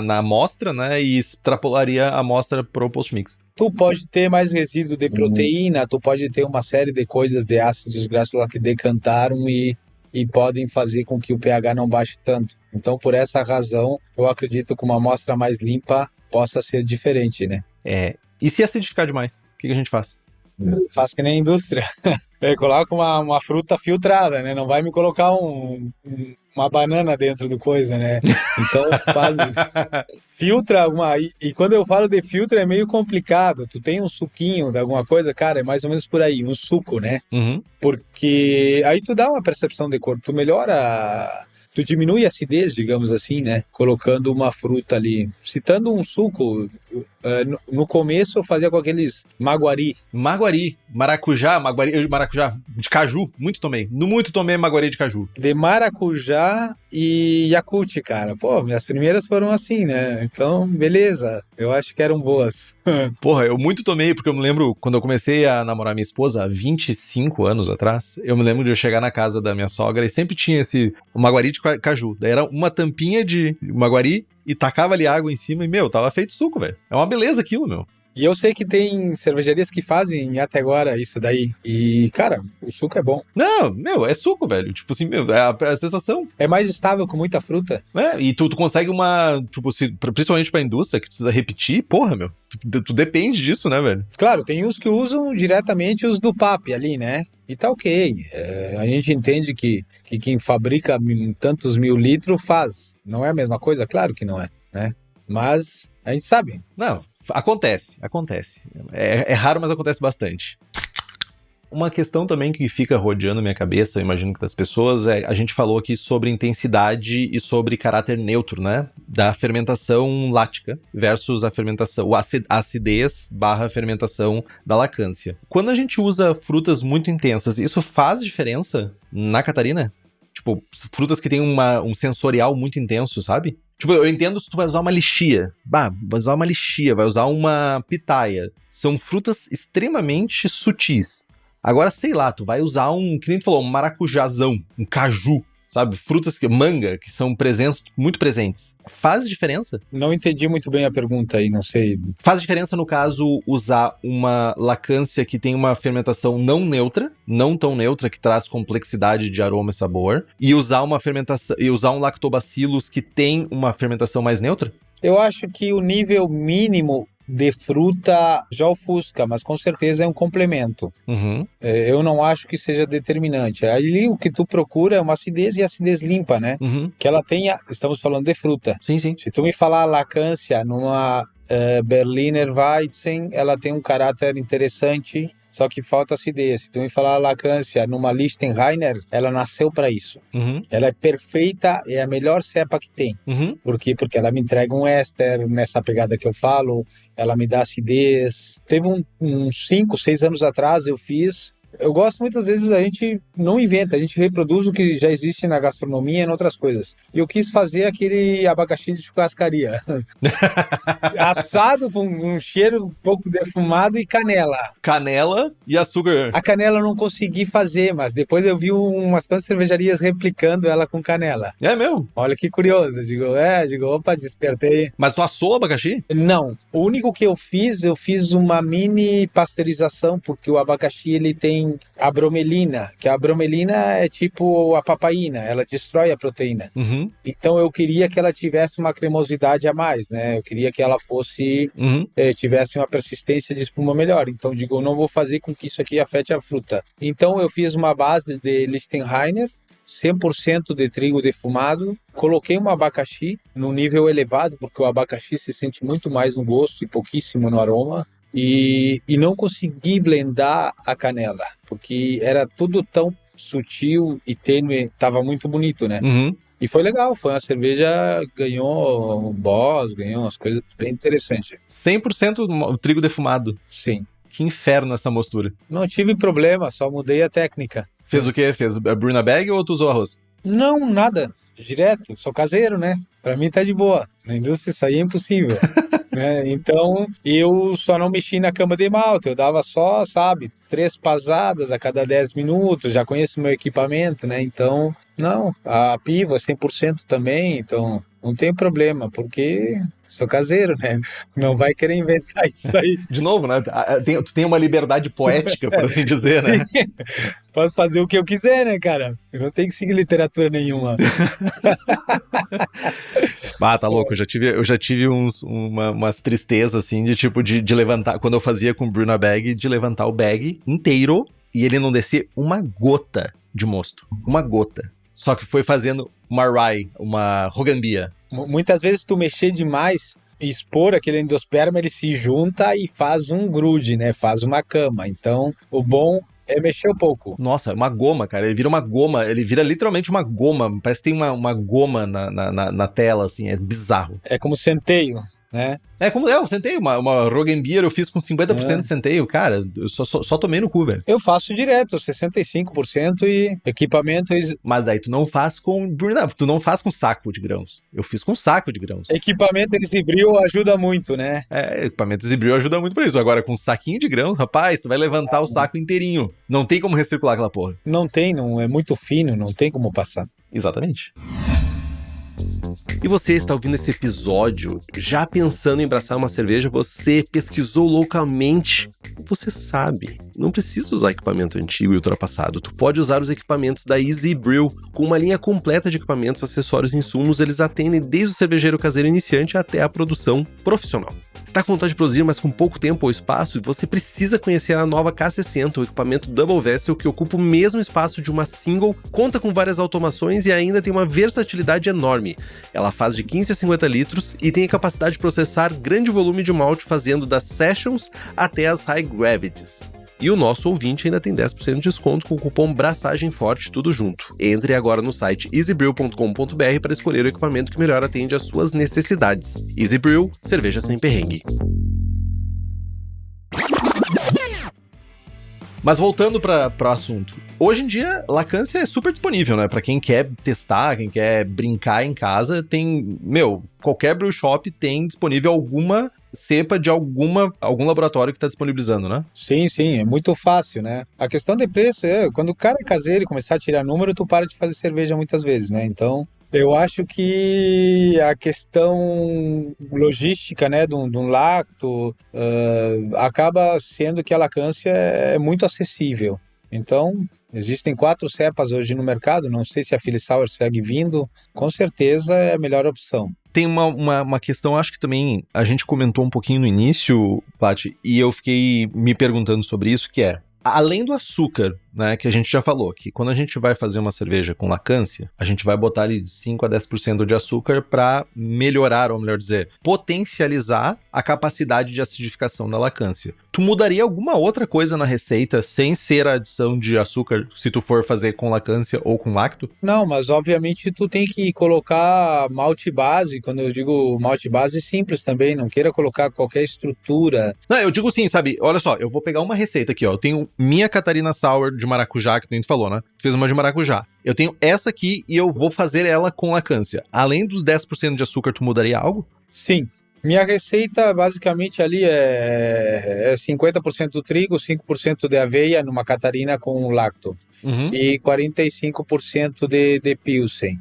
na amostra, né? E extrapolaria a amostra pro post-mix. Tu pode ter mais resíduo de proteína, tu pode ter uma série de coisas de ácidos graxos lá que decantaram e podem fazer com que o pH não baixe tanto. Então, por essa razão, eu acredito que uma amostra mais limpa possa ser diferente, né? E se acidificar demais? O que a gente faz? Faz que nem a indústria. Coloca uma fruta filtrada, né? Não vai me colocar uma banana dentro do coisa, né? Então faz filtra alguma... E quando eu falo de filtro é meio complicado. Tu tem um suquinho de alguma coisa, cara, é mais ou menos por aí, um suco, né? Uhum. Porque aí tu dá uma percepção de cor, tu melhora... Tu diminui a acidez, digamos assim, né? Colocando uma fruta ali. Citando um suco, no começo eu fazia com aqueles maguari. Maguari, maracujá, de caju, muito tomei maguari de caju. De maracujá e Yakult, cara. Pô, minhas primeiras foram assim, né? Então, beleza. Eu acho que eram boas. Porra, eu muito tomei, porque eu me lembro, quando eu comecei a namorar minha esposa, há 25 anos atrás, eu me lembro de eu chegar na casa da minha sogra e sempre tinha o maguari de caju. Daí era uma tampinha de maguari e tacava ali água em cima e, tava feito suco, velho. É uma beleza aquilo, meu. E eu sei que tem cervejarias que fazem até agora isso daí. E, cara, o suco é bom. Não, é suco, velho. Tipo assim, é a sensação. É mais estável com muita fruta. E tu consegue principalmente pra indústria, que precisa repetir, porra, meu. Tu depende disso, né, velho? Claro, tem uns que usam diretamente os do PAP ali, né? E tá ok. A gente entende que quem fabrica tantos 1000 litros faz. Não é a mesma coisa? Claro que não é, né? Mas a gente sabe. Não, acontece. É raro, mas acontece bastante. Uma questão também que fica rodeando a minha cabeça, eu imagino que das pessoas, a gente falou aqui sobre intensidade e sobre caráter neutro, né? Da fermentação lática versus a fermentação, a acidez / fermentação da lacância. Quando a gente usa frutas muito intensas, isso faz diferença na Catarina? Tipo, frutas que têm um sensorial muito intenso, sabe? Tipo, eu entendo se tu vai usar uma lixia. Vai usar uma lixia, vai usar uma pitaia. São frutas extremamente sutis. Agora, sei lá, tu vai usar que nem tu falou, um maracujazão, um caju, sabe? Frutas, manga, que são muito presentes. Faz diferença? Não entendi muito bem a pergunta aí, não sei. Faz diferença, no caso, usar uma lacância que tem uma fermentação não tão neutra, que traz complexidade de aroma e sabor, e usar um lactobacillus que tem uma fermentação mais neutra? Eu acho que o nível mínimo de fruta já ofusca, mas com certeza é um complemento. Uhum. Eu não acho que seja determinante. Ali o que tu procura é uma acidez e acidez limpa, né? Uhum. Que ela tenha, estamos falando de fruta. Sim. Se tu me falar lacância numa Berliner Weizen, ela tem um caráter interessante, só que falta acidez. Se tu me falar lacância numa Lichtenheiner, ela nasceu para isso. Uhum. Ela é perfeita, é a melhor cepa que tem. Uhum. Por quê? Porque ela me entrega um éster nessa pegada que eu falo, ela me dá acidez. Teve uns 5, 6 anos atrás eu fiz... Eu gosto muitas vezes, a gente não inventa, a gente reproduz o que já existe na gastronomia e em outras coisas. E eu quis fazer aquele abacaxi de churrascaria. Assado com um cheiro um pouco defumado e canela. Canela e açúcar. A canela eu não consegui fazer, mas depois eu vi umas quantas cervejarias replicando ela com canela. É mesmo? Olha que curioso. Digo, opa, despertei. Mas tu assou o abacaxi? Não. O único que eu fiz uma mini pasteurização, porque o abacaxi ele tem a bromelina, que a bromelina é tipo a papaina, ela destrói a proteína. Uhum. Então eu queria que ela tivesse uma cremosidade a mais, né? Eu queria que ela fosse, tivesse uma persistência de espuma melhor. Então digo, eu não vou fazer com que isso aqui afete a fruta. Então eu fiz uma base de Lichtenheiner, 100% de trigo defumado, coloquei um abacaxi no nível elevado, porque o abacaxi se sente muito mais no gosto e pouquíssimo no aroma. E não consegui blendar a canela, porque era tudo tão sutil e tênue, tava muito bonito, né? Uhum. E foi legal, foi uma cerveja, ganhou um boss, ganhou umas coisas bem interessantes. 100% trigo defumado. Sim. Que inferno essa mostura. Não tive problema, só mudei a técnica. Fez o quê? Fez a brew na bag ou tu usou arroz? Não, nada. Direto, sou caseiro, né? Pra mim tá de boa. Na indústria isso aí é impossível. Né? Então, eu só não mexi na cama de malte, eu dava só, 3 pasadas a cada 10 minutos, já conheço meu equipamento, né? Então, não, a piva 100% também, então não tem problema, porque sou caseiro, né? Não vai querer inventar isso aí. De novo, né? Tu tem uma liberdade poética, por assim dizer, né? Posso fazer o que eu quiser, né, cara? Eu não tenho que seguir literatura nenhuma. Tá louco, eu já tive umas tristezas, assim, de tipo, de levantar, quando eu fazia com o Bruna Bag, de levantar o bag inteiro e ele não descer uma gota de mosto. Uma gota. Só que foi fazendo uma rye, uma rogambia. Muitas vezes tu mexer demais e expor aquele endosperma, ele se junta e faz um grude, né? Faz uma cama. Então, o bom é mexer um pouco. Nossa, uma goma, cara. Ele vira uma goma, ele vira literalmente uma goma. Parece que tem uma goma na tela, assim, é bizarro. É como centeio, né? Eu sentei uma Roggenbier, eu fiz com 50% de centeio. Cara, eu só tomei no cu, velho. Eu faço direto, 65% e equipamento... Mas daí tu não faz tu não faz com saco de grãos. Eu fiz com saco de grãos. Equipamento Exibril ajuda muito, né? Equipamento Exibril ajuda muito pra isso. Agora, com saquinho de grãos, rapaz, tu vai levantar o saco inteirinho. Não tem como recircular aquela porra. Não tem, não é muito fino, não tem como passar. Exatamente. E você está ouvindo esse episódio já pensando em abraçar uma cerveja, você pesquisou localmente, você sabe, não precisa usar equipamento antigo e ultrapassado, tu pode usar os equipamentos da Easy Brew, com uma linha completa de equipamentos, acessórios e insumos, eles atendem desde o cervejeiro caseiro iniciante até a produção profissional. Está com vontade de produzir, mas com pouco tempo ou espaço, você precisa conhecer a nova K60, o equipamento Double Vessel que ocupa o mesmo espaço de uma single, conta com várias automações e ainda tem uma versatilidade enorme. Ela faz de 15 a 50 litros e tem a capacidade de processar grande volume de malte, fazendo das Sessions até as High Gravities. E o nosso ouvinte ainda tem 10% de desconto com o cupom BRAÇAGEMFORTE, tudo junto. Entre agora no site easybrew.com.br para escolher o equipamento que melhor atende às suas necessidades. Easy Brew, cerveja sem perrengue. Mas voltando para o assunto. Hoje em dia, Lacância é super disponível, né? Para quem quer testar, quem quer brincar em casa, tem... qualquer brew shop tem disponível alguma cepa de algum laboratório que está disponibilizando, né? Sim, é muito fácil, né? A questão de preço quando o cara é caseiro e começar a tirar número, tu para de fazer cerveja muitas vezes, né? Então, eu acho que a questão logística, né, de um lacto, acaba sendo que a Lacância é muito acessível. Então, existem 4 cepas hoje no mercado, não sei se a Philly Sour segue vindo, com certeza é a melhor opção. Tem uma questão, acho que também a gente comentou um pouquinho no início, Paty, e eu fiquei me perguntando sobre isso, que é, além do açúcar, né, que a gente já falou, que quando a gente vai fazer uma cerveja com lacância, a gente vai botar ali 5 a 10% de açúcar para melhorar, ou melhor dizer, potencializar a capacidade de acidificação da lacância. Tu mudaria alguma outra coisa na receita sem ser a adição de açúcar, se tu for fazer com lacância ou com lacto? Não, mas obviamente tu tem que colocar malte base, quando eu digo malte base simples também, não queira colocar qualquer estrutura. Não, eu digo sim, sabe, olha só, eu vou pegar uma receita aqui, ó, eu tenho minha Catarina Sour de maracujá, que tu falou, né? Tu fez uma de maracujá. Eu tenho essa aqui e eu vou fazer ela com lacância. Além dos 10% de açúcar, tu mudaria algo? Sim. Minha receita, basicamente, ali é 50% do trigo, 5% de aveia numa Catarina com lacto. E 45% de Pilsen.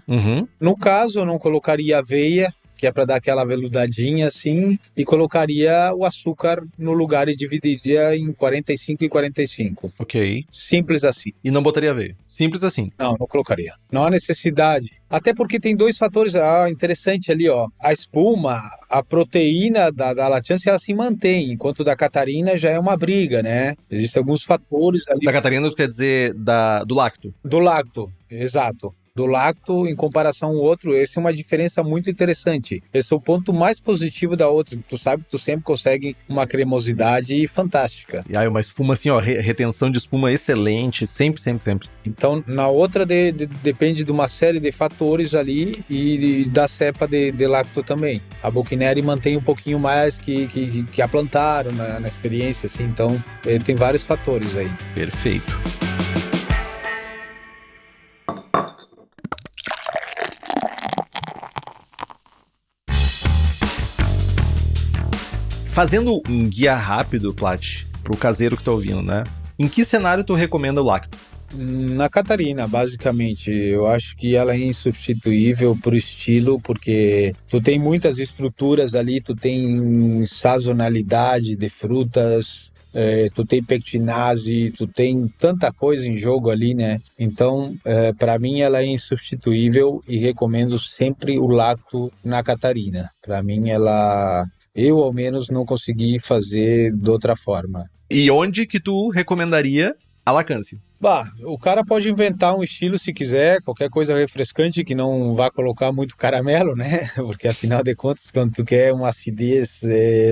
No caso, eu não colocaria aveia, que é para dar aquela veludadinha assim, e colocaria o açúcar no lugar e dividiria em 45 e 45. Ok. Simples assim. E não botaria aveia? Simples assim? Não colocaria. Não há necessidade. Até porque tem 2 fatores interessante ali, ó. A espuma, a proteína da lactância, ela se mantém, enquanto da Catarina já é uma briga, né? Existem alguns fatores ali. Da Catarina, tu quer dizer do lacto? Do lacto, exato. Do lacto em comparação ao outro, essa é uma diferença muito interessante. Esse é o ponto mais positivo da outra. Tu sabe que tu sempre consegue uma cremosidade fantástica. E aí uma espuma assim, ó, retenção de espuma excelente, sempre. Então, na outra depende de uma série de fatores ali e da cepa de lacto também. A Buchneri mantém um pouquinho mais que a Plantaro na experiência, assim. Então, tem vários fatores aí. Perfeito. Fazendo um guia rápido, Plat, pro caseiro que tá ouvindo, né? Em que cenário tu recomenda o lacto? Na Catarina, basicamente. Eu acho que ela é insubstituível pro estilo, porque tu tem muitas estruturas ali, tu tem sazonalidade de frutas, tu tem pectinase, tu tem tanta coisa em jogo ali, né? Então, para mim, ela é insubstituível e recomendo sempre o lacto na Catarina. Para mim, eu, ao menos, não consegui fazer de outra forma. E onde que tu recomendaria a lacância? Bah, o cara pode inventar um estilo se quiser, qualquer coisa refrescante que não vá colocar muito caramelo, né? Porque afinal de contas, quando tu quer uma acidez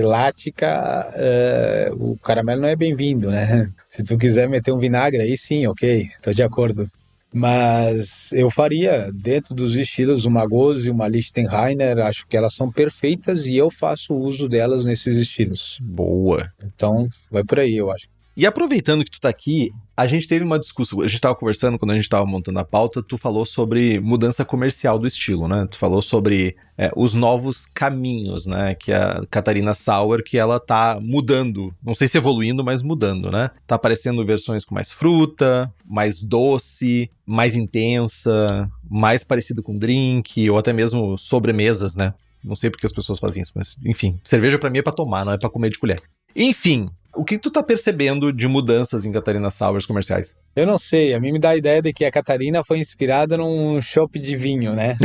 lática, o caramelo não é bem-vindo, né? Se tu quiser meter um vinagre, aí sim, ok, tô de acordo. Mas eu faria, dentro dos estilos, uma Gose e uma Lichtenheiner, acho que elas são perfeitas e eu faço uso delas nesses estilos. Boa. Então, vai por aí, eu acho. E aproveitando que tu tá aqui, a gente teve uma discussão, a gente tava conversando, quando a gente tava montando a pauta, tu falou sobre mudança comercial do estilo, né? Tu falou sobre os novos caminhos, né? Que a Catarina Sour, que ela tá mudando, não sei se evoluindo, mas mudando, né? Tá aparecendo versões com mais fruta, mais doce, mais intensa, mais parecido com drink, ou até mesmo sobremesas, né? Não sei porque as pessoas fazem isso, mas enfim, cerveja pra mim é pra tomar, não é pra comer de colher. Enfim, o que tu tá percebendo de mudanças em Catarina Sours comerciais? Eu não sei, a mim me dá a ideia de que a Catarina foi inspirada num chopp de vinho, né?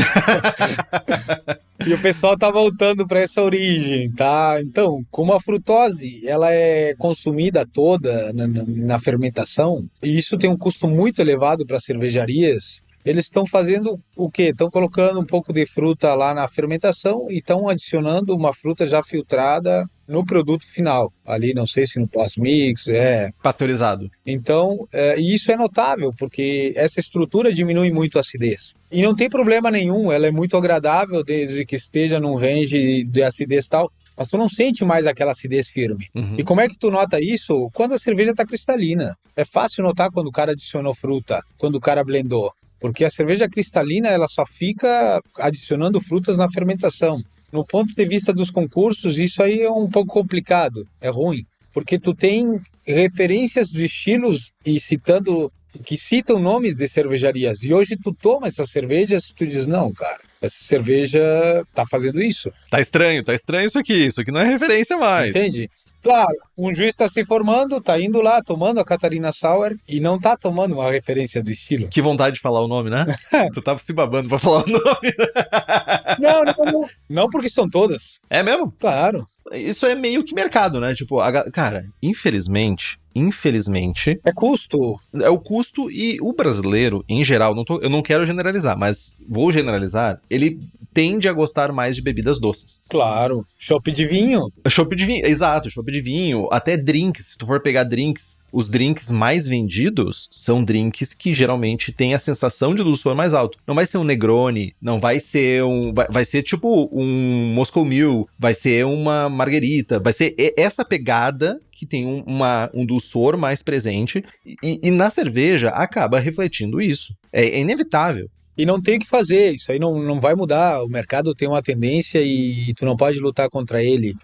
E o pessoal tá voltando para essa origem, tá? Então, como a frutose, ela é consumida toda na fermentação, e isso tem um custo muito elevado para cervejarias, eles estão fazendo o quê? Estão colocando um pouco de fruta lá na fermentação e estão adicionando uma fruta já filtrada no produto final. Ali, não sei se no pós-mix, Pasteurizado. Então, isso é notável, porque essa estrutura diminui muito a acidez. E não tem problema nenhum, ela é muito agradável desde que esteja num range de acidez tal, mas tu não sente mais aquela acidez firme. Uhum. E como é que tu nota isso? Quando a cerveja está cristalina. É fácil notar quando o cara adicionou fruta, quando o cara blendou. Porque a cerveja cristalina, ela só fica adicionando frutas na fermentação. No ponto de vista dos concursos, isso aí é um pouco complicado, é ruim. Porque tu tem referências de estilos e que citam nomes de cervejarias. E hoje tu toma essas cervejas e tu diz, não, cara, essa cerveja tá fazendo isso. Tá estranho isso aqui não é referência mais. Entende? Claro, um juiz está se formando, tá indo lá, tomando a Catarina Sour e não tá tomando uma referência do estilo. Que vontade de falar o nome, né? Tu tava se babando pra falar o nome. Não porque são todas. É mesmo? Claro. Isso é meio que mercado, né? Tipo, cara, infelizmente, é custo. é o custo e o brasileiro, em geral, eu não quero generalizar, mas vou generalizar, ele tende a gostar mais de bebidas doces. Claro. Chopp de vinho. Chopp de vinho, exato, chopp de vinho, até drinks, se tu for pegar drinks, os drinks mais vendidos são drinks que geralmente têm a sensação de dulçor mais alto. Não vai ser um Negroni, não vai ser vai ser tipo um Moscow Mule, vai ser uma Marguerita, vai ser essa pegada que tem um dulçor mais presente e na cerveja acaba refletindo isso. É inevitável. E não tem o que fazer, isso aí não vai mudar. O mercado tem uma tendência e tu não pode lutar contra ele,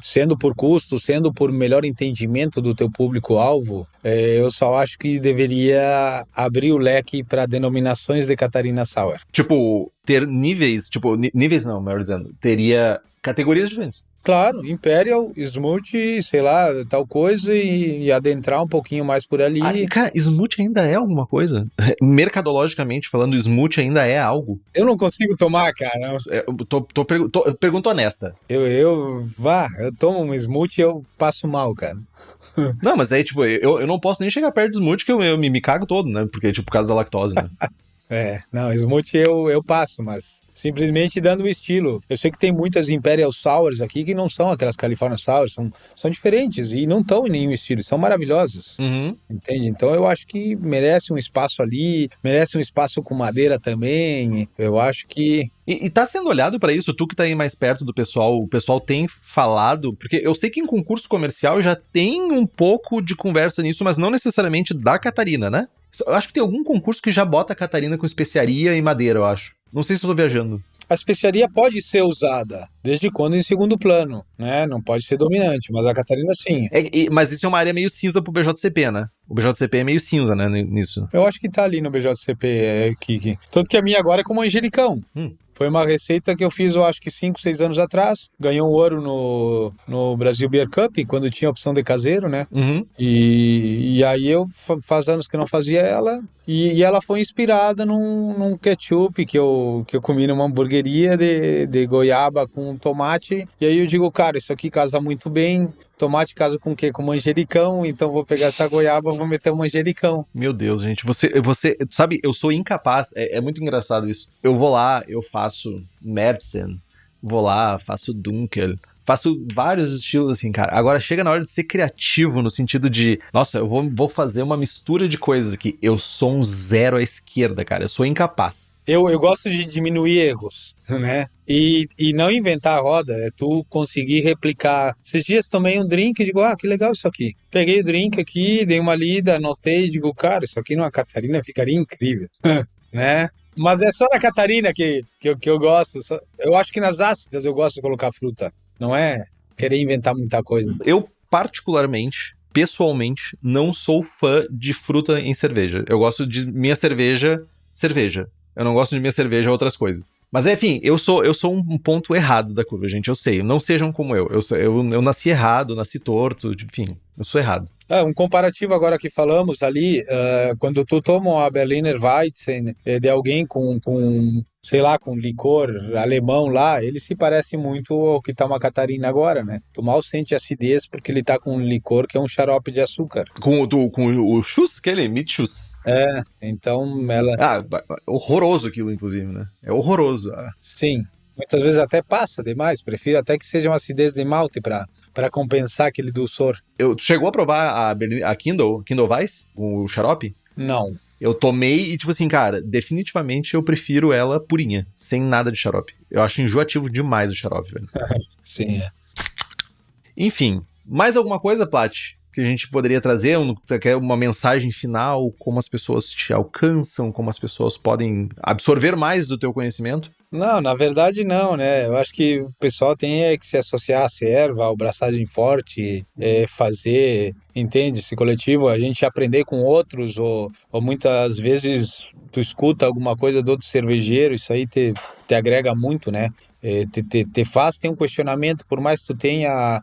sendo por custo, sendo por melhor entendimento do teu público-alvo. Eu só acho que deveria abrir o leque para denominações de Catarina Sour. Tipo, ter níveis, níveis não, melhor dizendo, teria categorias diferentes. Claro, Imperial, Smooth, sei lá, tal coisa e adentrar um pouquinho mais por ali. Cara, Smooth ainda é alguma coisa? Mercadologicamente falando, Smooth ainda é algo? Eu não consigo tomar, cara. Pergunta honesta. Eu tomo um Smooth e eu passo mal, cara. Não, mas aí, tipo, eu não posso nem chegar perto do Smooth que eu me cago todo, né? Porque, tipo, por causa da lactose, né? Smooth eu passo, mas simplesmente dando o estilo. Eu sei que tem muitas Imperial Sours aqui que não são aquelas California Sours, são diferentes e não estão em nenhum estilo, são maravilhosas. Uhum. Entende? Então eu acho que merece um espaço ali, merece um espaço com madeira também. Eu acho que... E tá sendo olhado pra isso, tu que tá aí mais perto do pessoal, o pessoal tem falado, porque eu sei que em concurso comercial já tem um pouco de conversa nisso, mas não necessariamente da Catarina, né? Eu acho que tem algum concurso que já bota a Catarina com especiaria e madeira, eu acho. Não sei se eu tô viajando. A especiaria pode ser usada, desde quando em segundo plano, né? Não pode ser dominante, mas a Catarina sim. Mas isso é uma área meio cinza pro BJCP, né? O BJCP é meio cinza, né, nisso. Eu acho que tá ali no BJCP, Kiki. Tanto que a minha agora é com manjericão. Foi uma receita que eu fiz, eu acho que 5, 6 anos atrás. Ganhou ouro no Brasil Beer Cup, quando tinha a opção de caseiro, né? E aí faz anos que eu não fazia ela. E ela foi inspirada num ketchup que eu comi numa hamburgueria de goiaba com tomate. E aí eu digo, cara, isso aqui casa muito bem. Tomate casa com o quê? Com manjericão. Então vou pegar essa goiaba e vou meter um manjericão. Meu Deus, gente. Você sabe, eu sou incapaz. É muito engraçado isso. Eu vou lá, eu faço Märzen. Vou lá, faço Dunkel. Faço vários estilos assim, cara. Agora chega na hora de ser criativo no sentido de, nossa, eu vou fazer uma mistura de coisas aqui. Eu sou um zero à esquerda, cara. Eu sou incapaz. Eu gosto de diminuir erros, né? E não inventar a roda, é tu conseguir replicar. Esses dias tomei um drink e digo, que legal isso aqui. Peguei o drink aqui, dei uma lida, anotei e digo, cara, isso aqui numa Catarina ficaria incrível, né? Mas é só na Catarina que eu gosto. Eu acho que nas ácidas eu gosto de colocar fruta. Não é querer inventar muita coisa. Eu, particularmente, pessoalmente, não sou fã de fruta em cerveja. Eu gosto de minha cerveja. Eu não gosto de minha cerveja outras coisas. Mas, enfim, eu sou um ponto errado da curva, gente. Eu sei. Não sejam como eu. Eu nasci errado, nasci torto. Enfim, eu sou errado. Um comparativo agora que falamos ali, quando tu toma uma Berliner Weizen de alguém com sei lá, com licor alemão lá, ele se parece muito ao que tá uma Catarina agora, né? Tu mal sente acidez porque ele tá com um licor que é um xarope de açúcar. Com o Schuss, aquele Mitschuss. Então ela... horroroso aquilo, inclusive, né? É horroroso. Sim. Muitas vezes até passa demais, prefiro até que seja uma acidez de malte para compensar aquele dulçor. Tu chegou a provar a Kindle Weiss, o xarope? Não. Eu tomei e, tipo assim, cara, definitivamente eu prefiro ela purinha, sem nada de xarope. Eu acho enjoativo demais o xarope, velho. Sim, Enfim, mais alguma coisa, Plat, que a gente poderia trazer? Uma mensagem final, como as pessoas te alcançam, como as pessoas podem absorver mais do teu conhecimento? Não, na verdade não, né? Eu acho que o pessoal tem que se associar à Serva, ao Braçagem Forte, fazer, entende? Esse coletivo, a gente aprender com outros, ou muitas vezes tu escuta alguma coisa do outro cervejeiro, isso aí te agrega muito, né? Te faz ter um questionamento, por mais que tu tenha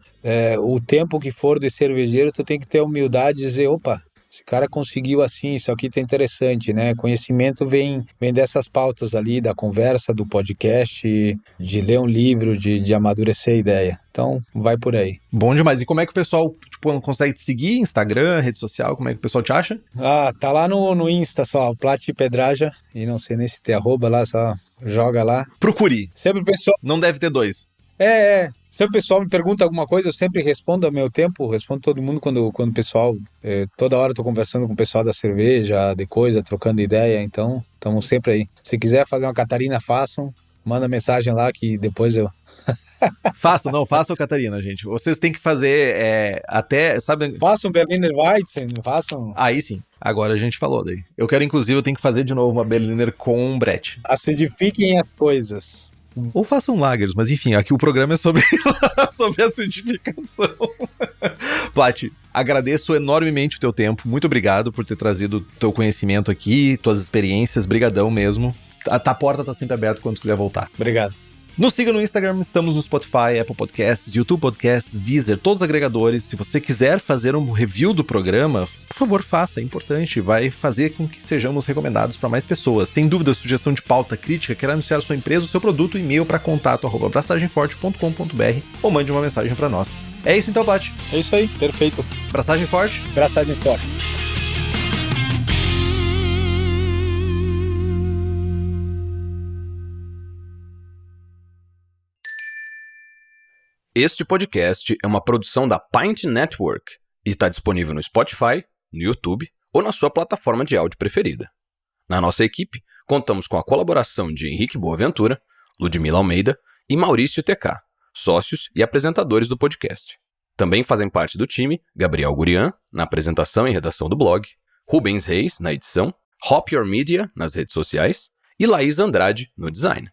o tempo que for de cervejeiro, tu tem que ter a humildade de dizer, opa, esse cara conseguiu assim, isso aqui tá interessante, né? Conhecimento vem dessas pautas ali, da conversa, do podcast, de ler um livro, de amadurecer a ideia. Então, vai por aí. Bom demais. E como é que o pessoal consegue te seguir? Instagram, rede social? Como é que o pessoal te acha? Tá lá no Insta só, Plat Pedraja, e não sei nem se tem arroba lá, só joga lá. Procure. Sempre o pessoal... Não deve ter 2. Se o pessoal me pergunta alguma coisa, eu sempre respondo ao meu tempo, respondo todo mundo quando o pessoal... toda hora eu tô conversando com o pessoal da cerveja, de coisa, trocando ideia, então estamos sempre aí. Se quiser fazer uma Catarina, façam, manda mensagem lá que depois eu... Façam Catarina, gente. Vocês têm que fazer até, sabe... Façam Berliner Weizen, façam... Aí sim, agora a gente falou daí. Eu quero, inclusive, eu tenho que fazer de novo uma Berliner com Brett. Acidifiquem as coisas. Ou façam lagers, mas enfim, aqui o programa é sobre a acidificação. Plat, agradeço enormemente o teu tempo, muito obrigado por ter trazido o teu conhecimento aqui, tuas experiências, brigadão mesmo. A porta tá sempre aberta quando tu quiser voltar. Obrigado. Nos siga no Instagram, estamos no Spotify, Apple Podcasts, YouTube Podcasts, Deezer, todos os agregadores. Se você quiser fazer um review do programa, por favor, faça, é importante. Vai fazer com que sejamos recomendados para mais pessoas. Tem dúvida, sugestão de pauta, crítica, quer anunciar sua empresa ou seu produto, e-mail para contato@braçagemforte.com.br ou mande uma mensagem para nós. É isso então, Plat? É isso aí, perfeito. Braçagem Forte? Braçagem Forte. Este podcast é uma produção da Pint Network e está disponível no Spotify, no YouTube ou na sua plataforma de áudio preferida. Na nossa equipe, contamos com a colaboração de Henrique Boaventura, Ludmila Almeida e Maurício TK, sócios e apresentadores do podcast. Também fazem parte do time Gabriel Gurian, na apresentação e redação do blog, Rubens Reis, na edição, Hop Your Media, nas redes sociais, e Laís Andrade, no design.